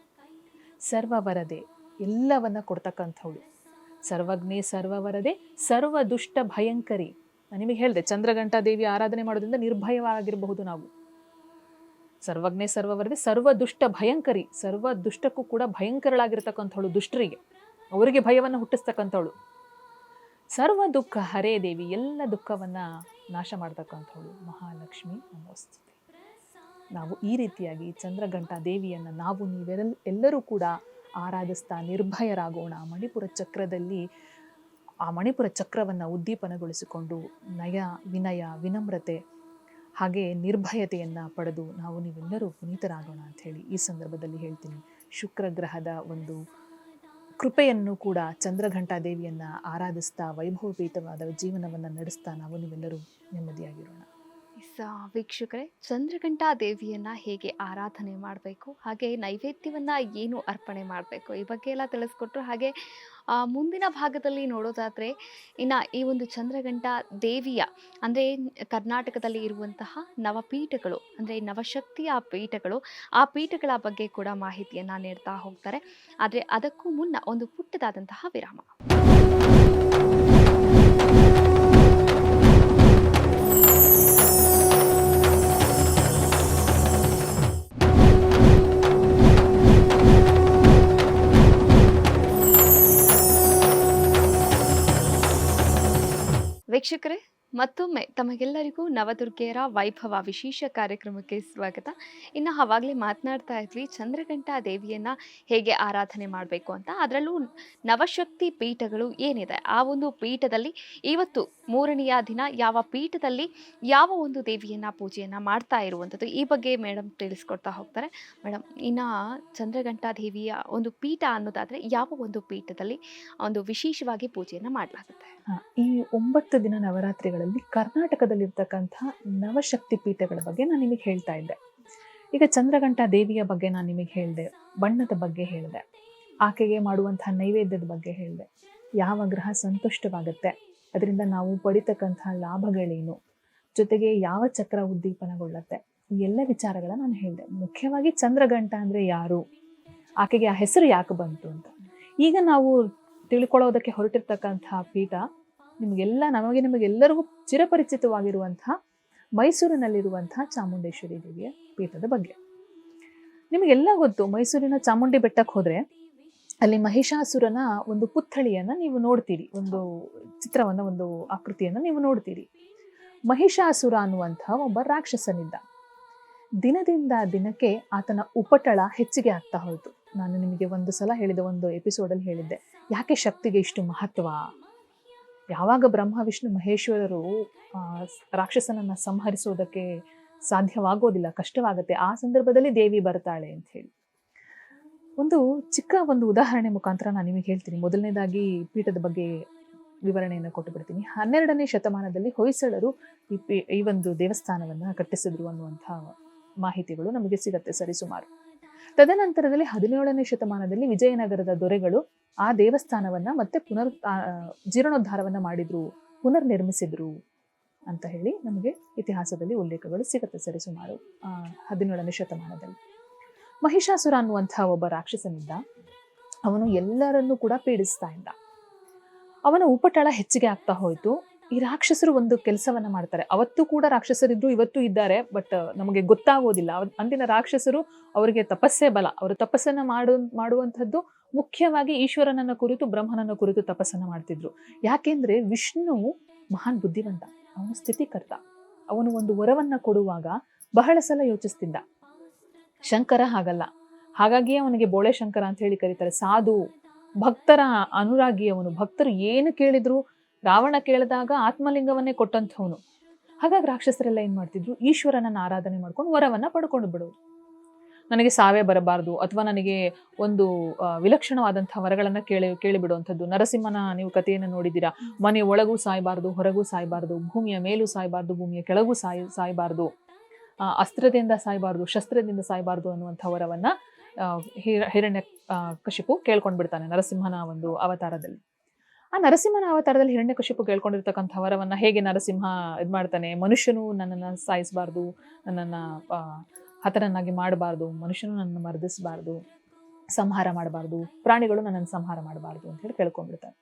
ಸರ್ವವರದೆ, ಎಲ್ಲವನ್ನ ಕೊಡ್ತಕ್ಕಂಥವಳು. ಸರ್ವಜ್ಞೆ ಸರ್ವವರದೆ ಸರ್ವ ದುಷ್ಟ ಭಯಂಕರಿ. ನಾನು ನಿಮಗೆ ಹೇಳಿದೆ, ಚಂದ್ರಘಂಟಾ ದೇವಿ ಆರಾಧನೆ ಮಾಡೋದ್ರಿಂದ ನಿರ್ಭಯವಾಗಿರಬಹುದು ನಾವು. ಸರ್ವಜ್ಞೆ ಸರ್ವವರದೆ ಸರ್ವ ದುಷ್ಟ ಭಯಂಕರಿ, ಸರ್ವ ದುಷ್ಟಕ್ಕೂ ಕೂಡ ಭಯಂಕರಳಾಗಿರ್ತಕ್ಕಂಥವಳು, ದುಷ್ಟರಿಗೆ ಅವರಿಗೆ ಭಯವನ್ನು ಹುಟ್ಟಿಸ್ತಕ್ಕಂಥವಳು. ಸರ್ವ ದುಃಖ ಹರೇ ದೇವಿ, ಎಲ್ಲ ದುಃಖವನ್ನ ನಾಶ ಮಾಡ್ತಕ್ಕಂಥವಳು ಮಹಾಲಕ್ಷ್ಮಿ ನಮೋಸ್ತುತೆ. ನಾವು ಈ ರೀತಿಯಾಗಿ ಚಂದ್ರಘಂಟಾ ದೇವಿಯನ್ನು ನಾವು ಎಲ್ಲರೂ ಕೂಡ ಆರಾಧಿಸ್ತಾ ನಿರ್ಭಯರಾಗೋಣ. ಮಣಿಪುರ ಚಕ್ರದಲ್ಲಿ ಆ ಮಣಿಪುರ ಚಕ್ರವನ್ನು ಉದ್ದೀಪನಗೊಳಿಸಿಕೊಂಡು ನಯ ವಿನಯ ವಿನಮ್ರತೆ ಹಾಗೆ ನಿರ್ಭಯತೆಯನ್ನು ಪಡೆದು ನೀವೆಲ್ಲರೂ ಪುನೀತರಾಗೋಣ ಅಂಥೇಳಿ ಈ ಸಂದರ್ಭದಲ್ಲಿ ಹೇಳ್ತೀನಿ. ಶುಕ್ರ ಗ್ರಹದ ಒಂದು ಕೃಪೆಯನ್ನು ಕೂಡ ಚಂದ್ರಘಂಟಾ ದೇವಿಯನ್ನು ಆರಾಧಿಸ್ತಾ ವೈಭವಪೇತವಾದ ಜೀವನವನ್ನು ನಡೆಸ್ತಾ ನೀವೆಲ್ಲರೂ ನೆಮ್ಮದಿಯಾಗಿರೋಣ. ವೀಕ್ಷಕರೇ, ಚಂದ್ರಘಂಟಾ ದೇವಿಯನ್ನ ಹೇಗೆ ಆರಾಧನೆ ಮಾಡಬೇಕು, ಹಾಗೆ ನೈವೇದ್ಯವನ್ನ ಏನು ಅರ್ಪಣೆ ಮಾಡಬೇಕು, ಈ ಬಗ್ಗೆ ಎಲ್ಲ ತಿಳಿಸ್ಕೊಟ್ರು. ಹಾಗೆ ಮುಂದಿನ ಭಾಗದಲ್ಲಿ ನೋಡೋದಾದ್ರೆ ಇನ್ನು ಈ ಒಂದು ಚಂದ್ರಘಂಟಾ ದೇವಿಯ ಅಂದರೆ ಕರ್ನಾಟಕದಲ್ಲಿ ಇರುವಂತಹ ನವಪೀಠಗಳು ಅಂದರೆ ನವಶಕ್ತಿಯ ಪೀಠಗಳು, ಆ ಪೀಠಗಳ ಬಗ್ಗೆ ಕೂಡ ಮಾಹಿತಿಯನ್ನು ನೀಡ್ತಾ ಹೋಗ್ತಾರೆ. ಆದರೆ ಅದಕ್ಕೂ ಮುನ್ನ ಒಂದು ಪುಟ್ಟದಾದಂತಹ ವಿರಾಮ. ವೀಕ್ಷಕರೇ, ಮತ್ತೊಮ್ಮೆ ತಮಗೆಲ್ಲರಿಗೂ ನವದುರ್ಗೆಯರ ವೈಭವ ವಿಶೇಷ ಕಾರ್ಯಕ್ರಮಕ್ಕೆ ಸ್ವಾಗತ. ಇನ್ನು ಆವಾಗಲೇ ಮಾತನಾಡ್ತಾ ಇದ್ವಿ ಚಂದ್ರಘಂಟಾ ದೇವಿಯನ್ನು ಹೇಗೆ ಆರಾಧನೆ ಮಾಡಬೇಕು ಅಂತ. ಅದರಲ್ಲೂ ನವಶಕ್ತಿ ಪೀಠಗಳು ಏನಿದೆ, ಆ ಒಂದು ಪೀಠದಲ್ಲಿ ಇವತ್ತು 3ನೆಯ ದಿನ ಯಾವ ಪೀಠದಲ್ಲಿ ಯಾವ ಒಂದು ದೇವಿಯನ್ನು ಪೂಜೆಯನ್ನು ಮಾಡ್ತಾ ಇರುವಂಥದ್ದು, ಈ ಬಗ್ಗೆ ಮೇಡಮ್ ತಿಳಿಸ್ಕೊಡ್ತಾ ಹೋಗ್ತಾರೆ. ಮೇಡಮ್, ಇನ್ನು ಚಂದ್ರಘಂಟಾ ದೇವಿಯ ಒಂದು ಪೀಠ ಅನ್ನೋದಾದರೆ ಯಾವ ಒಂದು ಪೀಠದಲ್ಲಿ ಒಂದು ವಿಶೇಷವಾಗಿ ಪೂಜೆಯನ್ನು ಮಾಡಲಾಗುತ್ತೆ? ಈ 9 ದಿನ ನವರಾತ್ರಿಗಳಲ್ಲಿ ಕರ್ನಾಟಕದಲ್ಲಿರ್ತಕ್ಕಂಥ ನವಶಕ್ತಿ ಪೀಠಗಳ ಬಗ್ಗೆ ನಾನು ನಿಮಗೆ ಹೇಳ್ತಾ ಇದ್ದೆ. ಈಗ ಚಂದ್ರಘಂಟಾ ದೇವಿಯ ಬಗ್ಗೆ ನಾನು ನಿಮಗೆ ಹೇಳಿದೆ, ಬಣ್ಣದ ಬಗ್ಗೆ ಹೇಳಿದೆ, ಆಕೆಗೆ ಮಾಡುವಂತಹ ನೈವೇದ್ಯದ ಬಗ್ಗೆ ಹೇಳಿದೆ, ಯಾವ ಗ್ರಹ ಸಂತುಷ್ಟವಾಗುತ್ತೆ, ಅದರಿಂದ ನಾವು ಪಡಿತಕ್ಕಂತಹ ಲಾಭಗಳೇನು, ಜೊತೆಗೆ ಯಾವ ಚಕ್ರ ಉದ್ದೀಪನಗೊಳ್ಳುತ್ತೆ, ಈ ಎಲ್ಲ ವಿಚಾರಗಳ ನಾನು ಹೇಳಿದೆ. ಮುಖ್ಯವಾಗಿ ಚಂದ್ರಘಂಟಾ ಅಂದರೆ ಯಾರು, ಆಕೆಗೆ ಆ ಹೆಸರು ಯಾಕೆ ಬಂತು ಅಂತ. ಈಗ ನಾವು ತಿಳ್ಕೊಳ್ಳೋದಕ್ಕೆ ಹೊರಟಿರ್ತಕ್ಕಂತಹ ಪೀಠ ನಿಮಗೆಲ್ಲರಿಗೂ ಚಿರಪರಿಚಿತವಾಗಿರುವಂತಹ ಮೈಸೂರಿನಲ್ಲಿರುವಂತಹ ಚಾಮುಂಡೇಶ್ವರಿ ದೇವಿಯ ಪೀಠದ ಬಗ್ಗೆ. ನಿಮಗೆಲ್ಲ ಗೊತ್ತು, ಮೈಸೂರಿನ ಚಾಮುಂಡಿ ಬೆಟ್ಟಕ್ಕೆ ಹೋದ್ರೆ ಅಲ್ಲಿ ಮಹಿಷಾಸುರನ ಒಂದು ಪುತ್ಥಳಿಯನ್ನ ನೀವು ನೋಡ್ತೀರಿ, ಒಂದು ಚಿತ್ರವನ್ನ, ಒಂದು ಆಕೃತಿಯನ್ನ ನೀವು ನೋಡ್ತೀರಿ. ಮಹಿಷಾಸುರ ಅನ್ನುವಂತಹ ಒಬ್ಬ ರಾಕ್ಷಸನಿದ್ದ. ದಿನದಿಂದ ದಿನಕ್ಕೆ ಆತನ ಉಪಟಳ ಹೆಚ್ಚಿಗೆ ಆಗ್ತಾ ಹೋಯಿತು. ನಾನು ನಿಮಗೆ ಒಂದು ಸಲ ಹೇಳಿದೆ, ಒಂದು ಎಪಿಸೋಡಲ್ಲಿ ಹೇಳಿದ್ದೆ, ಯಾಕೆ ಶಕ್ತಿಗೆ ಇಷ್ಟು ಮಹತ್ವ. ಯಾವಾಗ ಬ್ರಹ್ಮ ವಿಷ್ಣು ಮಹೇಶ್ವರರು ರಾಕ್ಷಸನನ್ನ ಸಂಹರಿಸೋದಕ್ಕೆ ಸಾಧ್ಯವಾಗೋದಿಲ್ಲ, ಕಷ್ಟವಾಗುತ್ತೆ, ಆ ಸಂದರ್ಭದಲ್ಲಿ ದೇವಿ ಬರ್ತಾಳೆ ಅಂತ ಹೇಳಿ ಒಂದು ಚಿಕ್ಕ ಒಂದು ಉದಾಹರಣೆ ಮುಖಾಂತರ ನಾನು ನಿಮಗೆ ಹೇಳ್ತೀನಿ. ಮೊದಲನೇದಾಗಿ ಪೀಠದ ಬಗ್ಗೆ ವಿವರಣೆಯನ್ನು ಕೊಟ್ಟು ಬಿಡ್ತೀನಿ. 12ನೇ ಶತಮಾನದಲ್ಲಿ ಹೊಯ್ಸಳರು ಈ ಒಂದು ದೇವಸ್ಥಾನವನ್ನ ಕಟ್ಟಿಸಿದ್ರು ಅನ್ನುವಂಥ ಮಾಹಿತಿಗಳು ನಮಗೆ ಸಿಗತ್ತೆ ಸರಿಸುಮಾರು. ತದನಂತರದಲ್ಲಿ 17ನೇ ಶತಮಾನದಲ್ಲಿ ವಿಜಯನಗರದ ದೊರೆಗಳು ಆ ದೇವಸ್ಥಾನವನ್ನ ಮತ್ತೆ ಜೀರ್ಣೋದ್ಧಾರವನ್ನ ಮಾಡಿದ್ರು, ಪುನರ್ ನಿರ್ಮಿಸಿದ್ರು ಅಂತ ಹೇಳಿ ನಮಗೆ ಇತಿಹಾಸದಲ್ಲಿ ಉಲ್ಲೇಖಗಳು ಸಿಗುತ್ತೆ ಸರಿಸುಮಾರು 17ನೇ ಶತಮಾನದಲ್ಲಿ. ಮಹಿಷಾಸುರ ಅನ್ನುವಂಥ ಒಬ್ಬ ರಾಕ್ಷಸನಿದ್ದ. ಅವನು ಎಲ್ಲರನ್ನೂ ಕೂಡ ಪೀಡಿಸ್ತಾ ಇದ್ದ. ಅವನ ಉಪಟಳ ಹೆಚ್ಚಿಗೆ ಆಗ್ತಾ ಹೋಯ್ತು. ಈ ರಾಕ್ಷಸರು ಒಂದು ಕೆಲಸವನ್ನ ಮಾಡ್ತಾರೆ. ಅವತ್ತು ಕೂಡ ರಾಕ್ಷಸರಿದ್ರು, ಇವತ್ತು ಇದ್ದಾರೆ, ಬಟ್ ನಮಗೆ ಗೊತ್ತಾಗೋದಿಲ್ಲ. ಅಂದಿನ ರಾಕ್ಷಸರು ಅವರಿಗೆ ತಪಸ್ಸೇ ಬಲ. ಅವರು ತಪಸ್ಸನ್ನ ಮಾಡುವಂಥದ್ದು ಮುಖ್ಯವಾಗಿ ಈಶ್ವರನನ್ನ ಕುರಿತು, ಬ್ರಹ್ಮನನ್ನ ಕುರಿತು ತಪಸ್ಸನ್ನ ಮಾಡ್ತಿದ್ರು. ಯಾಕೆಂದ್ರೆ ವಿಷ್ಣು ಮಹಾನ್ ಬುದ್ಧಿವಂತ, ಅವನು ಸ್ಥಿತಿಕರ್ತ. ಅವನು ಒಂದು ವರವನ್ನ ಕೊಡುವಾಗ ಬಹಳ ಸಲ ಯೋಚಿಸ್ತಿದ್ದ. ಶಂಕರ ಹಾಗಲ್ಲ. ಹಾಗಾಗಿ ಅವನಿಗೆ ಬೋಳೆ ಶಂಕರ ಅಂತ ಹೇಳಿ ಕರೀತಾರೆ. ಸಾಧು, ಭಕ್ತರ ಅನುರಾಗಿ ಅವನು. ಭಕ್ತರು ಏನು ಕೇಳಿದ್ರು, ರಾವಣ ಕೇಳಿದಾಗ ಆತ್ಮಲಿಂಗವನ್ನೇ ಕೊಟ್ಟಂಥವನು. ಹಾಗಾಗಿ ರಾಕ್ಷಸರೆಲ್ಲ ಏನ್ ಮಾಡ್ತಿದ್ರು, ಈಶ್ವರನನ್ನ ಆರಾಧನೆ ಮಾಡ್ಕೊಂಡು ವರವನ್ನ ಪಡ್ಕೊಂಡು ಬಿಡೋರು. ನನಗೆ ಸಾವೇ ಬರಬಾರದು, ಅಥವಾ ನನಗೆ ಒಂದು ವಿಲಕ್ಷಣವಾದಂತಹ ವರಗಳನ್ನ ಕೇಳಿಬಿಡುವಂಥದ್ದು. ನರಸಿಂಹನ ನೀವು ಕಥೆಯನ್ನು ನೋಡಿದ್ದೀರಾ. ಮನೆ ಒಳಗೂ ಸಾಯಬಾರ್ದು, ಹೊರಗೂ ಸಾಯಬಾರ್ದು, ಭೂಮಿಯ ಮೇಲೂ ಸಾಯಬಾರ್ದು, ಭೂಮಿಯ ಕೆಳಗೂ ಸಾಯಬಾರ್ದು, ಅಸ್ತ್ರದಿಂದ ಸಾಯಬಾರ್ದು, ಶಸ್ತ್ರದಿಂದ ಸಾಯಬಾರ್ದು ಅನ್ನುವಂಥ ವರವನ್ನ ಹಿರಣ್ಯ ಕಶಿಪು ಕೇಳ್ಕೊಂಡ್ಬಿಡ್ತಾನೆ ನರಸಿಂಹನ ಒಂದು ಅವತಾರದಲ್ಲಿ. ಆ ನರಸಿಂಹನ ಅವತಾರದಲ್ಲಿ ಹಿರಣ್ಯಕಶಿಪು ಕೇಳ್ಕೊಂಡಿರ್ತಕ್ಕಂಥ ವರವನ್ನ ಹೇಗೆ ನರಸಿಂಹ ಇದ್ ಮಾಡ್ತಾನೆ, ಮನುಷ್ಯನು ನನ್ನನ್ನು ಸಾಯಿಸಬಾರ್ದು, ನನ್ನನ್ನು ಹತನನ್ನಾಗಿ ಮಾಡಬಾರ್ದು, ಮನುಷ್ಯನು ನನ್ನನ್ನು ಮರ್ದಿಸಬಾರ್ದು, ಸಂಹಾರ ಮಾಡಬಾರ್ದು, ಪ್ರಾಣಿಗಳು ನನ್ನನ್ನು ಸಂಹಾರ ಮಾಡಬಾರ್ದು ಅಂತ ಹೇಳಿ ಕೇಳ್ಕೊಂಡ್ಬಿಡ್ತಾನೆ.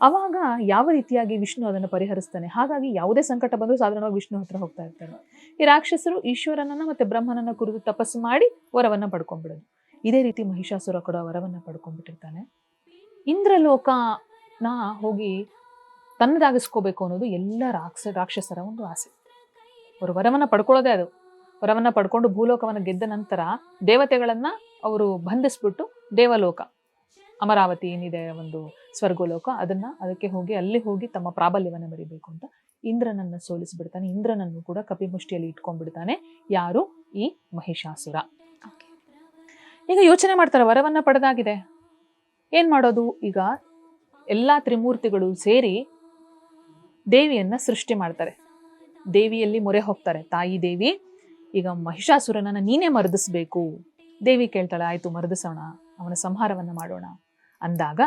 ಅವಾಗ ಯಾವ ರೀತಿಯಾಗಿ ವಿಷ್ಣು ಅದನ್ನು ಪರಿಹರಿಸ್ತಾನೆ. ಹಾಗಾಗಿ ಯಾವುದೇ ಸಂಕಟ ಬಂದರೂ ಸಾಧಾರಣವಾಗಿ ವಿಷ್ಣು ಹತ್ರ ಹೋಗ್ತಾ ಇರ್ತಾರೆ. ಈ ರಾಕ್ಷಸರು ಈಶ್ವರನನ್ನ ಮತ್ತೆ ಬ್ರಹ್ಮನನ್ನ ಕುರಿತು ತಪಸ್ಸು ಮಾಡಿ ವರವನ್ನ ಪಡ್ಕೊಂಡ್ಬಿಡೋದು. ಇದೇ ರೀತಿ ಮಹಿಷಾಸುರ ಕೂಡ ವರವನ್ನ ಪಡ್ಕೊಂಡ್ಬಿಟ್ಟಿರ್ತಾನೆ. ಇಂದ್ರಲೋಕನ ಹೋಗಿ ತನ್ನದಾಗಿಸ್ಕೋಬೇಕು ಅನ್ನೋದು ಎಲ್ಲ ರಾಕ್ಷಸರ ಒಂದು ಆಸೆ. ಅವರು ವರವನ್ನ ಪಡ್ಕೊಳ್ಳೋದೇ ಅದು. ವರವನ್ನ ಪಡ್ಕೊಂಡು ಭೂಲೋಕವನ್ನು ಗೆದ್ದ ನಂತರ ದೇವತೆಗಳನ್ನ ಅವರು ಬಂಧಿಸ್ಬಿಟ್ಟು ದೇವಲೋಕ, ಅಮರಾವತಿ ಏನಿದೆ ಒಂದು ಸ್ವರ್ಗೋಲೋಕ, ಅದಕ್ಕೆ ಹೋಗಿ ಅಲ್ಲಿ ಹೋಗಿ ತಮ್ಮ ಪ್ರಾಬಲ್ಯವನ್ನು ಮರಿಬೇಕು ಅಂತ ಇಂದ್ರನನ್ನ ಸೋಲಿಸ್ಬಿಡ್ತಾನೆ. ಇಂದ್ರನನ್ನು ಕೂಡ ಕಪಿಮುಷ್ಟಿಯಲ್ಲಿ ಇಟ್ಕೊಂಡ್ಬಿಡ್ತಾನೆ. ಯಾರು? ಈ ಮಹಿಷಾಸುರ. ಈಗ ಯೋಚನೆ ಮಾಡ್ತಾರೆ, ವರವನ್ನ ಪಡೆದಾಗಿದೆ, ಏನ್ ಮಾಡೋದು? ಈಗ ಎಲ್ಲಾ ತ್ರಿಮೂರ್ತಿಗಳು ಸೇರಿ ದೇವಿಯನ್ನ ಸೃಷ್ಟಿ ಮಾಡ್ತಾರೆ. ದೇವಿಯಲ್ಲಿ ಮೊರೆ ಹೋಗ್ತಾರೆ. ತಾಯಿ ದೇವಿ, ಈಗ ಮಹಿಷಾಸುರನನ್ನ ನೀನೇ ಮರ್ದಿಸ್ಬೇಕು. ದೇವಿ ಕೇಳ್ತಾಳೆ, ಆಯ್ತು ಮರ್ದಿಸೋಣ, ಅವನ ಸಂಹಾರವನ್ನ ಮಾಡೋಣ ಅಂದಾಗ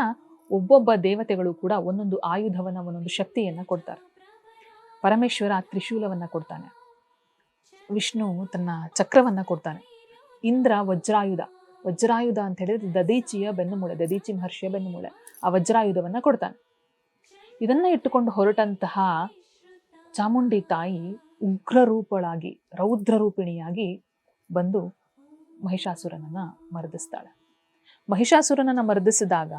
ಒಬ್ಬೊಬ್ಬ ದೇವತೆಗಳು ಕೂಡ ಒಂದೊಂದು ಆಯುಧವನ್ನ, ಒಂದೊಂದು ಶಕ್ತಿಯನ್ನ ಕೊಡ್ತಾರೆ. ಪರಮೇಶ್ವರ ತ್ರಿಶೂಲವನ್ನ ಕೊಡ್ತಾನೆ, ವಿಷ್ಣು ತನ್ನ ಚಕ್ರವನ್ನ ಕೊಡ್ತಾನೆ, ಇಂದ್ರ ವಜ್ರಾಯುಧ ಅಂತ ಹೇಳಿದ್ರೆ ದದೀಚಿಯ ಬೆನ್ನುಮೂಳೆ, ದದೀಚಿ ಮಹರ್ಷಿಯ ಬೆನ್ನುಮೂಳೆ, ಆ ವಜ್ರಾಯುಧವನ್ನ ಕೊಡ್ತಾನೆ. ಇದನ್ನ ಇಟ್ಟುಕೊಂಡು ಹೊರಟಂತಹ ಚಾಮುಂಡಿ ತಾಯಿ ಉಗ್ರರೂಪಳಾಗಿ, ರೌದ್ರ ರೂಪಿಣಿಯಾಗಿ ಬಂದು ಮಹಿಷಾಸುರನನ್ನ ಮರ್ದಿಸ್ತಾಳೆ. ಮಹಿಷಾಸುರನನ್ನ ಮರ್ದಿಸಿದಾಗ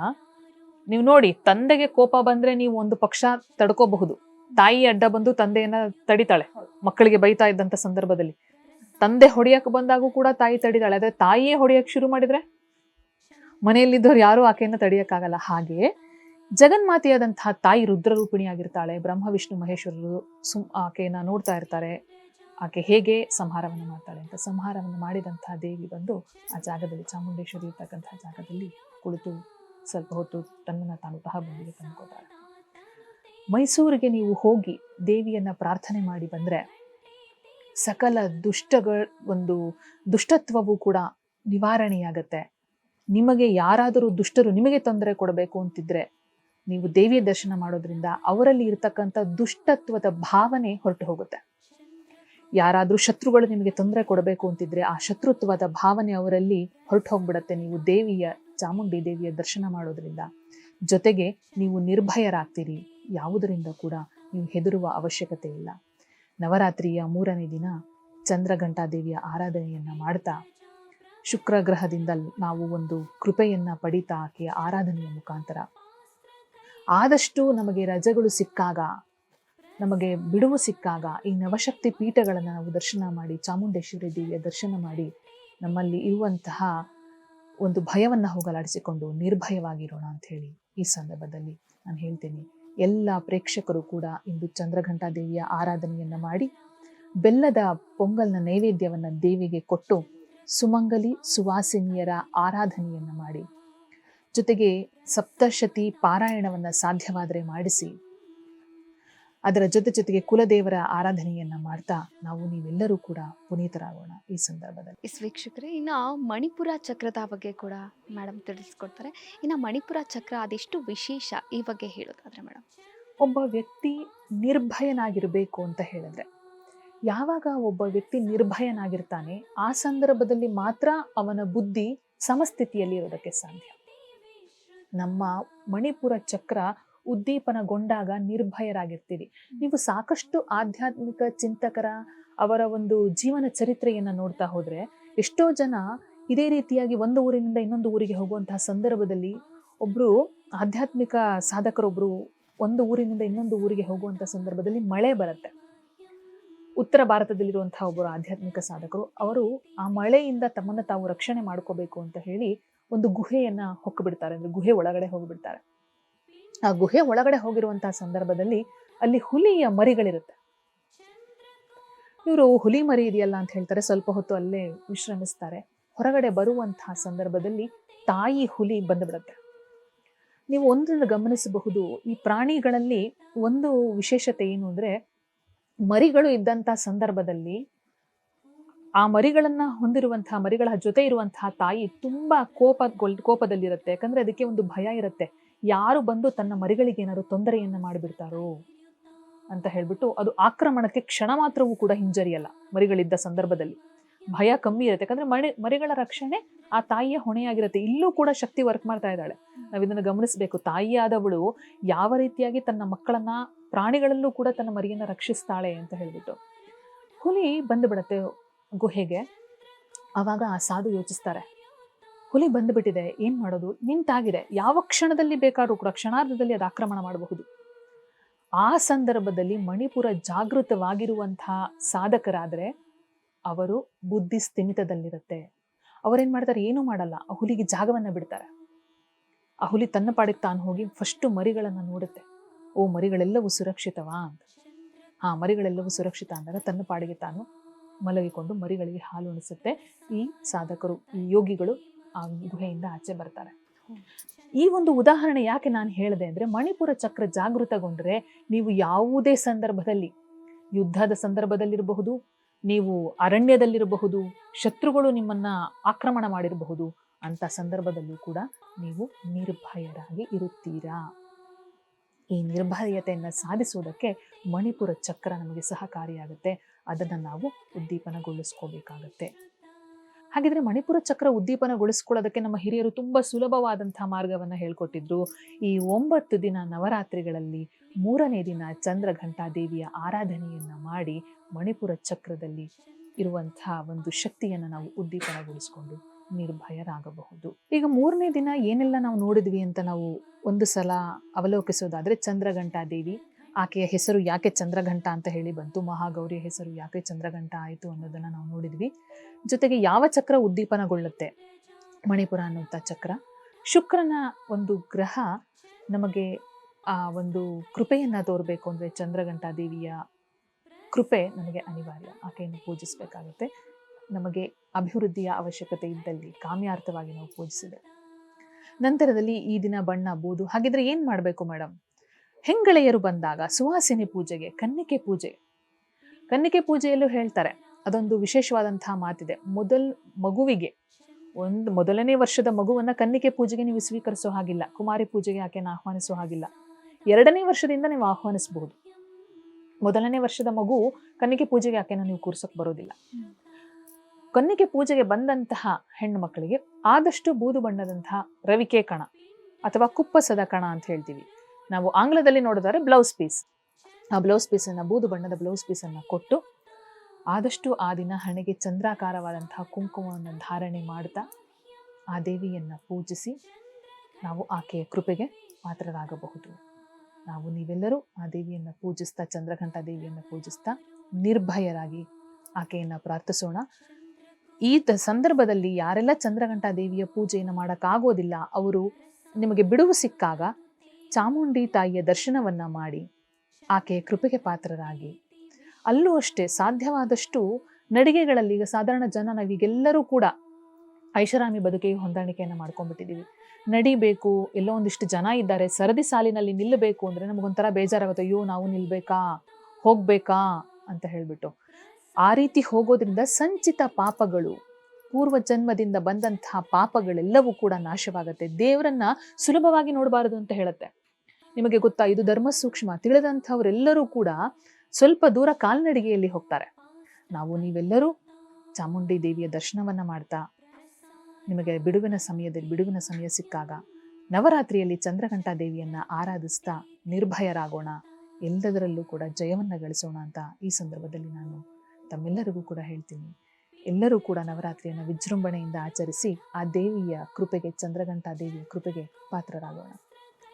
ನೀವು ನೋಡಿ, ತಂದೆಗೆ ಕೋಪ ಬಂದ್ರೆ ನೀವು ಒಂದು ಪಕ್ಷ ತಡ್ಕೋಬಹುದು. ತಾಯಿ ಅಡ್ಡ ಬಂದು ತಂದೆಯನ್ನ ತಡಿತಾಳೆ. ಮಕ್ಕಳಿಗೆ ಬೈತಾ ಇದ್ದಂತ ಸಂದರ್ಭದಲ್ಲಿ ತಂದೆ ಹೊಡೆಯಕ್ಕೆ ಬಂದಾಗೂ ಕೂಡ ತಾಯಿ ತಡಿತಾಳೆ. ಆದ್ರೆ ತಾಯಿಯೇ ಹೊಡೆಯಕ್ಕೆ ಶುರು ಮಾಡಿದ್ರೆ ಮನೆಯಲ್ಲಿದ್ದವ್ರು ಯಾರು ಆಕೆಯನ್ನ ತಡಿಯಕ್ಕಾಗಲ್ಲ. ಹಾಗೆ ಜಗನ್ಮಾತೆಯಾದಂತಹ ತಾಯಿ ರುದ್ರರೂಪಿಣಿಯಾಗಿರ್ತಾಳೆ. ಬ್ರಹ್ಮ ವಿಷ್ಣು ಮಹೇಶ್ವರರು ಆಕೆಯನ್ನ ನೋಡ್ತಾ ಇರ್ತಾರೆ, ಆಕೆ ಹೇಗೆ ಸಂಹಾರವನ್ನು ಮಾಡ್ತಾಳೆ ಅಂತ. ಸಂಹಾರವನ್ನು ಮಾಡಿದಂತಹ ದೇವಿ ಬಂದು ಆ ಜಾಗದಲ್ಲಿ, ಚಾಮುಂಡೇಶ್ವರಿ ಇರ್ತಕ್ಕಂತಹ ಜಾಗದಲ್ಲಿ ಕುಳಿತು ಸ್ವಲ್ಪ ಹೊತ್ತು ತನ್ನನ್ನು ತಾನು ತಹಬಂದಿಗೆ ತಂದ್ಕೊತಾಳೆ. ಮೈಸೂರಿಗೆ ನೀವು ಹೋಗಿ ದೇವಿಯನ್ನ ಪ್ರಾರ್ಥನೆ ಮಾಡಿ ಬಂದ್ರೆ ಸಕಲ ಒಂದು ದುಷ್ಟತ್ವವು ಕೂಡ ನಿವಾರಣೆಯಾಗತ್ತೆ. ನಿಮಗೆ ಯಾರಾದರೂ ದುಷ್ಟರು ನಿಮಗೆ ತೊಂದರೆ ಕೊಡಬೇಕು ಅಂತಿದ್ರೆ ನೀವು ದೇವಿಯ ದರ್ಶನ ಮಾಡೋದ್ರಿಂದ ಅವರಲ್ಲಿ ಇರ್ತಕ್ಕಂಥ ದುಷ್ಟತ್ವದ ಭಾವನೆ ಹೊರಟು ಹೋಗುತ್ತೆ. ಯಾರಾದ್ರೂ ಶತ್ರುಗಳು ನಿಮಗೆ ತೊಂದರೆ ಕೊಡಬೇಕು ಅಂತಿದ್ರೆ ಆ ಶತ್ರುತ್ವದ ಭಾವನೆ ಅವರಲ್ಲಿ ಹೊರಟು ಹೋಗ್ಬಿಡತ್ತೆ ನೀವು ಚಾಮುಂಡಿ ದೇವಿಯ ದರ್ಶನ ಮಾಡೋದ್ರಿಂದ. ಜೊತೆಗೆ ನೀವು ನಿರ್ಭಯರಾಗ್ತೀರಿ. ಯಾವುದರಿಂದ ಕೂಡ ನೀವು ಹೆದರುವ ಅವಶ್ಯಕತೆ ಇಲ್ಲ. ನವರಾತ್ರಿಯ 3ನೇ ದಿನ ಚಂದ್ರಘಂಟಾ ದೇವಿಯ ಆರಾಧನೆಯನ್ನ ಮಾಡ್ತಾ, ಶುಕ್ರ ಗ್ರಹದಿಂದ ನಾವು ಒಂದು ಕೃಪೆಯನ್ನ ಪಡಿತಾ ಆಕೆಯ ಆರಾಧನೆಯ ಮುಖಾಂತರ ಆದಷ್ಟು ನಮಗೆ ರಜೆಗಳು ಸಿಕ್ಕಾಗ, ನಮಗೆ ಬಿಡುವು ಸಿಕ್ಕಾಗ ಈ ನವಶಕ್ತಿ ಪೀಠಗಳನ್ನು ನಾವು ದರ್ಶನ ಮಾಡಿ, ಚಾಮುಂಡೇಶ್ವರಿ ದೇವಿಯ ದರ್ಶನ ಮಾಡಿ, ನಮ್ಮಲ್ಲಿ ಇರುವಂತಹ ಒಂದು ಭಯವನ್ನ ಹೋಗಲಾಡಿಸಿಕೊಂಡು ನಿರ್ಭಯವಾಗಿರೋಣ ಅಂತ ಹೇಳಿ ಈ ಸಂದರ್ಭದಲ್ಲಿ ನಾನು ಹೇಳ್ತೇನೆ. ಎಲ್ಲ ಪ್ರೇಕ್ಷಕರು ಕೂಡ ಇಂದು ಚಂದ್ರಘಂಟಾ ದೇವಿಯ ಆರಾಧನೆಯನ್ನ ಮಾಡಿ, ಬೆಲ್ಲದ ಪೊಂಗಲ್ನ ನೈವೇದ್ಯವನ್ನ ದೇವಿಗೆ ಕೊಟ್ಟು, ಸುಮಂಗಲಿ ಸುವಾಸಿನಿಯರ ಆರಾಧನೆಯನ್ನ ಮಾಡಿ, ಜೊತೆಗೆ ಸಪ್ತಶತಿ ಪಾರಾಯಣವನ್ನ ಸಾಧ್ಯವಾದರೆ ಮಾಡಿಸಿ, ಅದರ ಜೊತೆಗೆ ಕುಲದೇವರ ಆರಾಧನೆಯನ್ನ ಮಾಡ್ತಾ ನಾವು ನೀವೆಲ್ಲರೂ ಕೂಡ ಪುನೀತರಾಗೋಣ ಈ ಸಂದರ್ಭದಲ್ಲಿ. ವೀಕ್ಷಕರೇ, ಇನ್ನು ಮಣಿಪುರ ಚಕ್ರದ ಬಗ್ಗೆ ಕೂಡ ಮೇಡಮ್ ತಿಳಿಸ್ಕೊಡ್ತಾರೆ. ಇನ್ನು ಮಣಿಪುರ ಚಕ್ರ ಅದೆಷ್ಟು ವಿಶೇಷ ಈ ಬಗ್ಗೆ ಹೇಳೋದಾದ್ರೆ ಮೇಡಮ್? ಒಬ್ಬ ವ್ಯಕ್ತಿ ನಿರ್ಭಯನಾಗಿರಬೇಕು ಅಂತ ಹೇಳಿದ್ರೆ, ಯಾವಾಗ ಒಬ್ಬ ವ್ಯಕ್ತಿ ನಿರ್ಭಯನಾಗಿರ್ತಾನೆ ಆ ಸಂದರ್ಭದಲ್ಲಿ ಮಾತ್ರ ಅವನ ಬುದ್ಧಿ ಸಮಸ್ಥಿತಿಯಲ್ಲಿ ಇರೋದಕ್ಕೆ ಸಾಧ್ಯ. ನಮ್ಮ ಮಣಿಪುರ ಚಕ್ರ ಉದ್ದೀಪನಗೊಂಡಾಗ ನಿರ್ಭಯರಾಗಿರ್ತೀವಿ. ನೀವು ಸಾಕಷ್ಟು ಆಧ್ಯಾತ್ಮಿಕ ಚಿಂತಕರ ಅವರ ಒಂದು ಜೀವನ ಚರಿತ್ರೆಯನ್ನ ನೋಡ್ತಾ ಹೋದ್ರೆ, ಎಷ್ಟೋ ಜನ ಇದೇ ರೀತಿಯಾಗಿ ಒಂದು ಊರಿನಿಂದ ಇನ್ನೊಂದು ಊರಿಗೆ ಹೋಗುವಂತಹ ಸಂದರ್ಭದಲ್ಲಿ, ಒಬ್ರು ಆಧ್ಯಾತ್ಮಿಕ ಸಾಧಕರೊಬ್ರು ಒಂದು ಊರಿನಿಂದ ಇನ್ನೊಂದು ಊರಿಗೆ ಹೋಗುವಂತ ಸಂದರ್ಭದಲ್ಲಿ ಮಳೆ ಬರುತ್ತೆ. ಉತ್ತರ ಭಾರತದಲ್ಲಿರುವಂತಹ ಒಬ್ಬರು ಆಧ್ಯಾತ್ಮಿಕ ಸಾಧಕರು, ಅವರು ಆ ಮಳೆಯಿಂದ ತಮ್ಮನ್ನು ತಾವು ರಕ್ಷಣೆ ಮಾಡ್ಕೋಬೇಕು ಅಂತ ಹೇಳಿ ಒಂದು ಗುಹೆಯನ್ನ ಹೊಕ್ಕಿಬಿಡ್ತಾರೆ, ಅಂದ್ರೆ ಗುಹೆ ಒಳಗಡೆ ಹೋಗಿಬಿಡ್ತಾರೆ. ಆ ಗುಹೆ ಒಳಗಡೆ ಹೋಗಿರುವಂತಹ ಸಂದರ್ಭದಲ್ಲಿ ಅಲ್ಲಿ ಹುಲಿಯ ಮರಿಗಳಿರುತ್ತೆ. ಇವರು ಹುಲಿ ಮರಿ ಇದೆಯಲ್ಲ ಅಂತ ಹೇಳ್ತಾರೆ, ಸ್ವಲ್ಪ ಹೊತ್ತು ಅಲ್ಲೇ ವಿಶ್ರಮಿಸ್ತಾರೆ. ಹೊರಗಡೆ ಬರುವಂತಹ ಸಂದರ್ಭದಲ್ಲಿ ತಾಯಿ ಹುಲಿ ಬಂದುಬಿಡುತ್ತೆ. ನೀವು ಒಂದನ್ನು ಗಮನಿಸಬಹುದು, ಈ ಪ್ರಾಣಿಗಳಲ್ಲಿ ಒಂದು ವಿಶೇಷತೆ ಏನು ಅಂದ್ರೆ, ಮರಿಗಳು ಇದ್ದಂತಹ ಸಂದರ್ಭದಲ್ಲಿ ಆ ಮರಿಗಳನ್ನ ಹೊಂದಿರುವಂತಹ ಮರಿಗಳ ಜೊತೆ ಇರುವಂತಹ ತಾಯಿ ತುಂಬಾ ಕೋಪದಲ್ಲಿರುತ್ತೆ. ಯಾಕಂದ್ರೆ ಅದಕ್ಕೆ ಒಂದು ಭಯ ಇರುತ್ತೆ, ಯಾರು ಬಂದು ತನ್ನ ಮರಿಗಳಿಗೆ ಏನಾದ್ರು ತೊಂದರೆಯನ್ನ ಮಾಡಿಬಿಡ್ತಾರೋ ಅಂತ ಹೇಳ್ಬಿಟ್ಟು ಅದು ಆಕ್ರಮಣಕ್ಕೆ ಕ್ಷಣ ಮಾತ್ರವೂ ಕೂಡ ಹಿಂಜರಿಯಲ್ಲ. ಮರಿಗಳಿದ್ದ ಸಂದರ್ಭದಲ್ಲಿ ಭಯ ಕಮ್ಮಿ ಇರುತ್ತೆ, ಯಾಕಂದ್ರೆ ಮರಿಗಳ ರಕ್ಷಣೆ ಆ ತಾಯಿಯ ಹೊಣೆಯಾಗಿರುತ್ತೆ. ಇಲ್ಲೂ ಕೂಡ ಶಕ್ತಿ ವರ್ಕ್ ಮಾಡ್ತಾ ಇದ್ದಾಳೆ. ನಾವ್ ಇದನ್ನ ಗಮನಿಸಬೇಕು. ತಾಯಿಯಾದವಳು ಯಾವ ರೀತಿಯಾಗಿ ತನ್ನ ಮಕ್ಕಳನ್ನ, ಪ್ರಾಣಿಗಳಲ್ಲೂ ಕೂಡ ತನ್ನ ಮರಿಯನ್ನ ರಕ್ಷಿಸ್ತಾಳೆ ಅಂತ ಹೇಳ್ಬಿಟ್ಟು. ಹುಲಿ ಬಂದು ಬಿಡತ್ತೆ ಗುಹೆಗೆ. ಆವಾಗ ಆ ಸಾಧು ಯೋಚಿಸ್ತಾರೆ, ಹುಲಿ ಬಂದುಬಿಟ್ಟಿದೆ, ಏನ್ ಮಾಡೋದು? ನಿಂತಾಗಿದೆ, ಯಾವ ಕ್ಷಣದಲ್ಲಿ ಬೇಕಾದ್ರೂ ಕೂಡ ಕ್ಷಣಾರ್ಧದಲ್ಲಿ ಅದು ಆಕ್ರಮಣ ಮಾಡಬಹುದು. ಆ ಸಂದರ್ಭದಲ್ಲಿ ಮಣಿಪುರ ಜಾಗೃತವಾಗಿರುವಂತಹ ಸಾಧಕರಾದ್ರೆ ಅವರು ಬುದ್ಧಿ ಸ್ಥಿಮಿತದಲ್ಲಿರುತ್ತೆ. ಅವರೇನ್ ಮಾಡ್ತಾರೆ? ಏನೂ ಮಾಡಲ್ಲ, ಆ ಹುಲಿಗೆ ಜಾಗವನ್ನ ಬಿಡ್ತಾರೆ. ಆ ಹುಲಿ ತನ್ನ ಪಾಡಿಗೆ ತಾನು ಹೋಗಿ ಫಸ್ಟ್ ಮರಿಗಳನ್ನ ನೋಡುತ್ತೆ. ಓ, ಮರಿಗಳೆಲ್ಲವೂ ಸುರಕ್ಷಿತವಾ ಅಂತ. ಮರಿಗಳೆಲ್ಲವೂ ಸುರಕ್ಷಿತ ಅಂದಾಗ ತನ್ನ ಪಾಡಿಗೆ ತಾನು ಮಲಗಿಕೊಂಡು ಮರಿಗಳಿಗೆ ಹಾಲು ಉಣಿಸುತ್ತೆ. ಈ ಸಾಧಕರು, ಈ ಯೋಗಿಗಳು ಆ ಗುಹೆಯಿಂದ ಆಚೆ ಬರ್ತಾರೆ. ಈ ಒಂದು ಉದಾಹರಣೆ ಯಾಕೆ ನಾನು ಹೇಳಿದೆ ಅಂದ್ರೆ, ಮಣಿಪುರ ಚಕ್ರ ಜಾಗೃತಗೊಂಡ್ರೆ ನೀವು ಯಾವುದೇ ಸಂದರ್ಭದಲ್ಲಿ, ಯುದ್ಧದ ಸಂದರ್ಭದಲ್ಲಿರಬಹುದು, ನೀವು ಅರಣ್ಯದಲ್ಲಿರಬಹುದು, ಶತ್ರುಗಳು ನಿಮ್ಮನ್ನ ಆಕ್ರಮಣ ಮಾಡಿರಬಹುದು, ಅಂತ ಸಂದರ್ಭದಲ್ಲೂ ಕೂಡ ನೀವು ನಿರ್ಭಯರಾಗಿ ಇರುತ್ತೀರಾ. ಈ ನಿರ್ಭಯತೆಯನ್ನು ಸಾಧಿಸುವುದಕ್ಕೆ ಮಣಿಪುರ ಚಕ್ರ ನಮಗೆ ಸಹಕಾರಿಯಾಗುತ್ತೆ. ಅದನ್ನು ನಾವು ಉದ್ದೀಪನಗೊಳಿಸ್ಕೋಬೇಕಾಗತ್ತೆ. ಹಾಗಿದ್ರೆ ಮಣಿಪುರ ಚಕ್ರ ಉದ್ದೀಪನಗೊಳಿಸ್ಕೊಳ್ಳೋದಕ್ಕೆ ನಮ್ಮ ಹಿರಿಯರು ತುಂಬಾ ಸುಲಭವಾದಂತಹ ಮಾರ್ಗವನ್ನ ಹೇಳ್ಕೊಟ್ಟಿದ್ರು. ಈ 9 ದಿನ ನವರಾತ್ರಿಗಳಲ್ಲಿ 3ನೇ ದಿನ ಚಂದ್ರಘಂಟಾ ದೇವಿಯ ಆರಾಧನೆಯನ್ನ ಮಾಡಿ ಮಣಿಪುರ ಚಕ್ರದಲ್ಲಿ ಇರುವಂತಹ ಒಂದು ಶಕ್ತಿಯನ್ನ ನಾವು ಉದ್ದೀಪನಗೊಳಿಸಿಕೊಂಡು ನಿರ್ಭಯರಾಗಬಹುದು. ಈಗ 3ನೇ ದಿನ ಏನೆಲ್ಲ ನಾವು ನೋಡಿದ್ವಿ ಅಂತ ನಾವು ಒಂದು ಸಲ ಅವಲೋಕಿಸೋದಾದ್ರೆ, ಚಂದ್ರಘಂಟಾ ದೇವಿ, ಆಕೆಯ ಹೆಸರು ಯಾಕೆ ಚಂದ್ರಘಂಟಾ ಅಂತ ಹೇಳಿ ಬಂತು, ಮಹಾಗೌರಿಯ ಹೆಸರು ಯಾಕೆ ಚಂದ್ರಘಂಟಾ ಆಯಿತು ಅನ್ನೋದನ್ನ ನಾವು ನೋಡಿದ್ವಿ. ಜೊತೆಗೆ ಯಾವ ಚಕ್ರ ಉದ್ದೀಪನಗೊಳ್ಳುತ್ತೆ? ಮಣಿಪುರ ಅನ್ನುವಂಥ ಚಕ್ರ. ಶುಕ್ರನ ಒಂದು ಗ್ರಹ ನಮಗೆ ಆ ಒಂದು ಕೃಪೆಯನ್ನ ತೋರಬೇಕು ಅಂದ್ರೆ ಚಂದ್ರಘಂಟಾ ದೇವಿಯ ಕೃಪೆ ನಮಗೆ ಅನಿವಾರ್ಯ. ಆಕೆಯನ್ನು ಪೂಜಿಸಬೇಕಾಗುತ್ತೆ. ನಮಗೆ ಅಭಿವೃದ್ಧಿಯ ಅವಶ್ಯಕತೆ ಇದ್ದಲ್ಲಿ ಕಾಮ್ಯಾರ್ಥವಾಗಿ ನಾವು ಪೂಜಿಸಿದೆ. ನಂತರದಲ್ಲಿ ಈ ದಿನ ಬಣ್ಣ ಬೂದು. ಹಾಗಿದ್ರೆ ಏನ್ ಮಾಡ್ಬೇಕು ಮೇಡಮ್? ಹೆಂಗಳೆಯರು ಬಂದಾಗ ಸುವಾಸಿನಿ ಪೂಜೆಗೆ, ಕನ್ನಿಕೆ ಪೂಜೆಯಲ್ಲೂ ಹೇಳ್ತಾರೆ, ಅದೊಂದು ವಿಶೇಷವಾದಂತಹ ಮಾತಿದೆ. ಮಗುವಿಗೆ ಮೊದಲನೇ ವರ್ಷದ ಮಗುವನ್ನ ಕನ್ನಿಕೆ ಪೂಜೆಗೆ ನೀವು ಸ್ವೀಕರಿಸೋ ಹಾಗಿಲ್ಲ, ಕುಮಾರಿ ಪೂಜೆಗೆ ಆಕೆಯನ್ನು ಆಹ್ವಾನಿಸೋ ಹಾಗಿಲ್ಲ. 2ನೇ ವರ್ಷದಿಂದ ನೀವು ಆಹ್ವಾನಿಸಬಹುದು. ಮೊದಲನೇ ವರ್ಷದ ಮಗು ಕನ್ನಿಕೆ ಪೂಜೆಗೆ ಆಕೆನ ನೀವು ಕೂರ್ಸೋಕ್ ಬರೋದಿಲ್ಲ. ಕನ್ನಿಕೆ ಪೂಜೆಗೆ ಬಂದಂತಹ ಹೆಣ್ಣು ಮಕ್ಕಳಿಗೆ ಆದಷ್ಟು ಬೂದು ಬಣ್ಣದಂತಹ ರವಿಕೆ ಕಣ ಅಥವಾ ಕುಪ್ಪಸದ ಕಣ ಅಂತ ಹೇಳ್ತೀವಿ ನಾವು. ಆಂಗ್ಲದಲ್ಲಿ ನೋಡಿದರೆ ಬ್ಲೌಸ್ ಪೀಸ್. ಆ ಬ್ಲೌಸ್ ಪೀಸನ್ನು, ಬೂದು ಬಣ್ಣದ ಬ್ಲೌಸ್ ಪೀಸನ್ನು ಕೊಟ್ಟು ಆದಷ್ಟು ಆ ದಿನ ಹಣೆಗೆ ಚಂದ್ರಾಕಾರವಾದಂತಹ ಕುಂಕುಮವನ್ನು ಧಾರಣೆ ಮಾಡ್ತಾ ಆ ದೇವಿಯನ್ನು ಪೂಜಿಸಿ ನಾವು ಆಕೆಯ ಕೃಪೆಗೆ ಪಾತ್ರರಾಗಬಹುದು. ನೀವೆಲ್ಲರೂ ಆ ದೇವಿಯನ್ನು ಪೂಜಿಸ್ತಾ, ಚಂದ್ರಘಂಟಾ ದೇವಿಯನ್ನು ಪೂಜಿಸ್ತಾ ನಿರ್ಭಯರಾಗಿ ಆಕೆಯನ್ನು ಪ್ರಾರ್ಥಿಸೋಣ. ಈ ಸಂದರ್ಭದಲ್ಲಿ ಯಾರೆಲ್ಲ ಚಂದ್ರಘಂಟಾ ದೇವಿಯ ಪೂಜೆಯನ್ನು ಮಾಡೋಕ್ಕಾಗೋದಿಲ್ಲ, ಅವರು ನಿಮಗೆ ಬಿಡುವು ಸಿಕ್ಕಾಗ ಚಾಮುಂಡಿ ತಾಯಿಯ ದರ್ಶನವನ್ನ ಮಾಡಿ ಆಕೆಯ ಕೃಪೆಗೆ ಪಾತ್ರರಾಗಿ, ಅಲ್ಲೂ ಅಷ್ಟೇ ಸಾಧ್ಯವಾದಷ್ಟು ನಡಿಗೆಗಳಲ್ಲಿ, ಈಗ ಸಾಧಾರಣ ಜನ ನಾವೀಗೆಲ್ಲರೂ ಕೂಡ ಐಷಾರಾಮಿ ಬದುಕಿಗೆ ಹೊಂದಾಣಿಕೆಯನ್ನು ಮಾಡ್ಕೊಂಡ್ಬಿಟ್ಟಿದ್ದೀವಿ. ನಡಿಬೇಕು, ಎಲ್ಲೋ ಒಂದಿಷ್ಟು ಜನ ಇದ್ದಾರೆ, ಸರದಿ ಸಾಲಿನಲ್ಲಿ ನಿಲ್ಲಬೇಕು ಅಂದರೆ ನಮಗೊಂಥರ ಬೇಜಾರಾಗುತ್ತೆ. ಅಯ್ಯೋ, ನಾವು ನಿಲ್ಬೇಕಾ, ಹೋಗ್ಬೇಕಾ ಅಂತ ಹೇಳ್ಬಿಟ್ಟು. ಆ ರೀತಿ ಹೋಗೋದ್ರಿಂದ ಸಂಚಿತ ಪಾಪಗಳು, ಪೂರ್ವ ಜನ್ಮದಿಂದ ಬಂದಂತಹ ಪಾಪಗಳೆಲ್ಲವೂ ಕೂಡ ನಾಶವಾಗುತ್ತೆ. ದೇವರನ್ನ ಸುಲಭವಾಗಿ ನೋಡಬಾರದು ಅಂತ ಹೇಳುತ್ತೆ. ನಿಮಗೆ ಗೊತ್ತಾ, ಇದು ಧರ್ಮ ಸೂಕ್ಷ್ಮ. ತಿಳಿದಂಥವರೆಲ್ಲರೂ ಕೂಡ ಸ್ವಲ್ಪ ದೂರ ಕಾಲ್ನಡಿಗೆಯಲ್ಲಿ ಹೋಗ್ತಾರೆ. ನೀವೆಲ್ಲರೂ ಚಾಮುಂಡಿ ದೇವಿಯ ದರ್ಶನವನ್ನ ಮಾಡ್ತಾ, ನಿಮಗೆ ಬಿಡುವಿನ ಸಮಯ ಸಿಕ್ಕಾಗ ನವರಾತ್ರಿಯಲ್ಲಿ ಚಂದ್ರಘಂಟಾ ದೇವಿಯನ್ನ ಆರಾಧಿಸ್ತಾ ನಿರ್ಭಯರಾಗೋಣ, ಎಲ್ಲದರಲ್ಲೂ ಕೂಡ ಜಯವನ್ನ ಗಳಿಸೋಣ ಅಂತ ಈ ಸಂದರ್ಭದಲ್ಲಿ ನಾನು ತಮ್ಮೆಲ್ಲರಿಗೂ ಕೂಡ ಹೇಳ್ತೀನಿ. ಎಲ್ಲರೂ ಕೂಡ ನವರಾತ್ರಿಯನ್ನು ವಿಜೃಂಭಣೆಯಿಂದ ಆಚರಿಸಿ ಆ ದೇವಿಯ ಕೃಪೆಗೆ, ಚಂದ್ರಘಂಟಾ ದೇವಿಯ ಕೃಪೆಗೆ ಪಾತ್ರರಾಗೋಣ.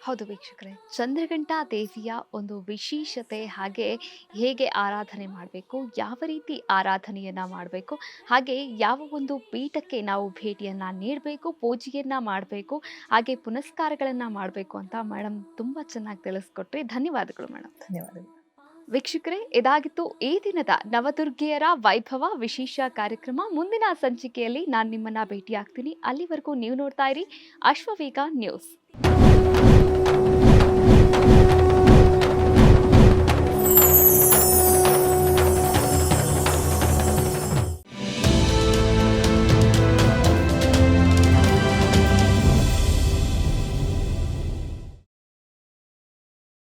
ಹೌದು ವೀಕ್ಷಕರೇ, ಚಂದ್ರಘಂಟಾ ದೇವಿಯ ಒಂದು ವಿಶೇಷತೆ ಹಾಗೆ ಹೇಗೆ ಆರಾಧನೆ ಮಾಡಬೇಕು, ಯಾವ ರೀತಿ ಆರಾಧನೆಯನ್ನು ಮಾಡಬೇಕು, ಹಾಗೆ ಯಾವ ಒಂದು ಪೀಠಕ್ಕೆ ನಾವು ಭೇಟಿಯನ್ನು ನೀಡಬೇಕು, ಪೂಜೆಯನ್ನು ಮಾಡಬೇಕು, ಹಾಗೆ ಪುನಸ್ಕಾರಗಳನ್ನು ಮಾಡಬೇಕು ಅಂತ ಮೇಡಮ್ ತುಂಬ ಚೆನ್ನಾಗಿ ತಿಳಿಸ್ಕೊಟ್ರಿ. ಧನ್ಯವಾದಗಳು ಮೇಡಮ್. ಧನ್ಯವಾದಗಳು. ವೀಕ್ಷಕರೇ, ಇದಾಗಿತ್ತು ಈ ದಿನದ ನವದುರ್ಗಿಯರ ವೈಭವ ವಿಶೇಷ ಕಾರ್ಯಕ್ರಮ. ಮುಂದಿನ ಸಂಚಿಕೆಯಲ್ಲಿ ನಾನು ನಿಮ್ಮನ್ನ ಭೇಟಿಯಾಗ್ತೀನಿ. ಅಲ್ಲಿವರೆಗೂ ನೀವು ನೋಡ್ತಾ ಇರಿ ಅಶ್ವವೇಗ ನ್ಯೂಸ್.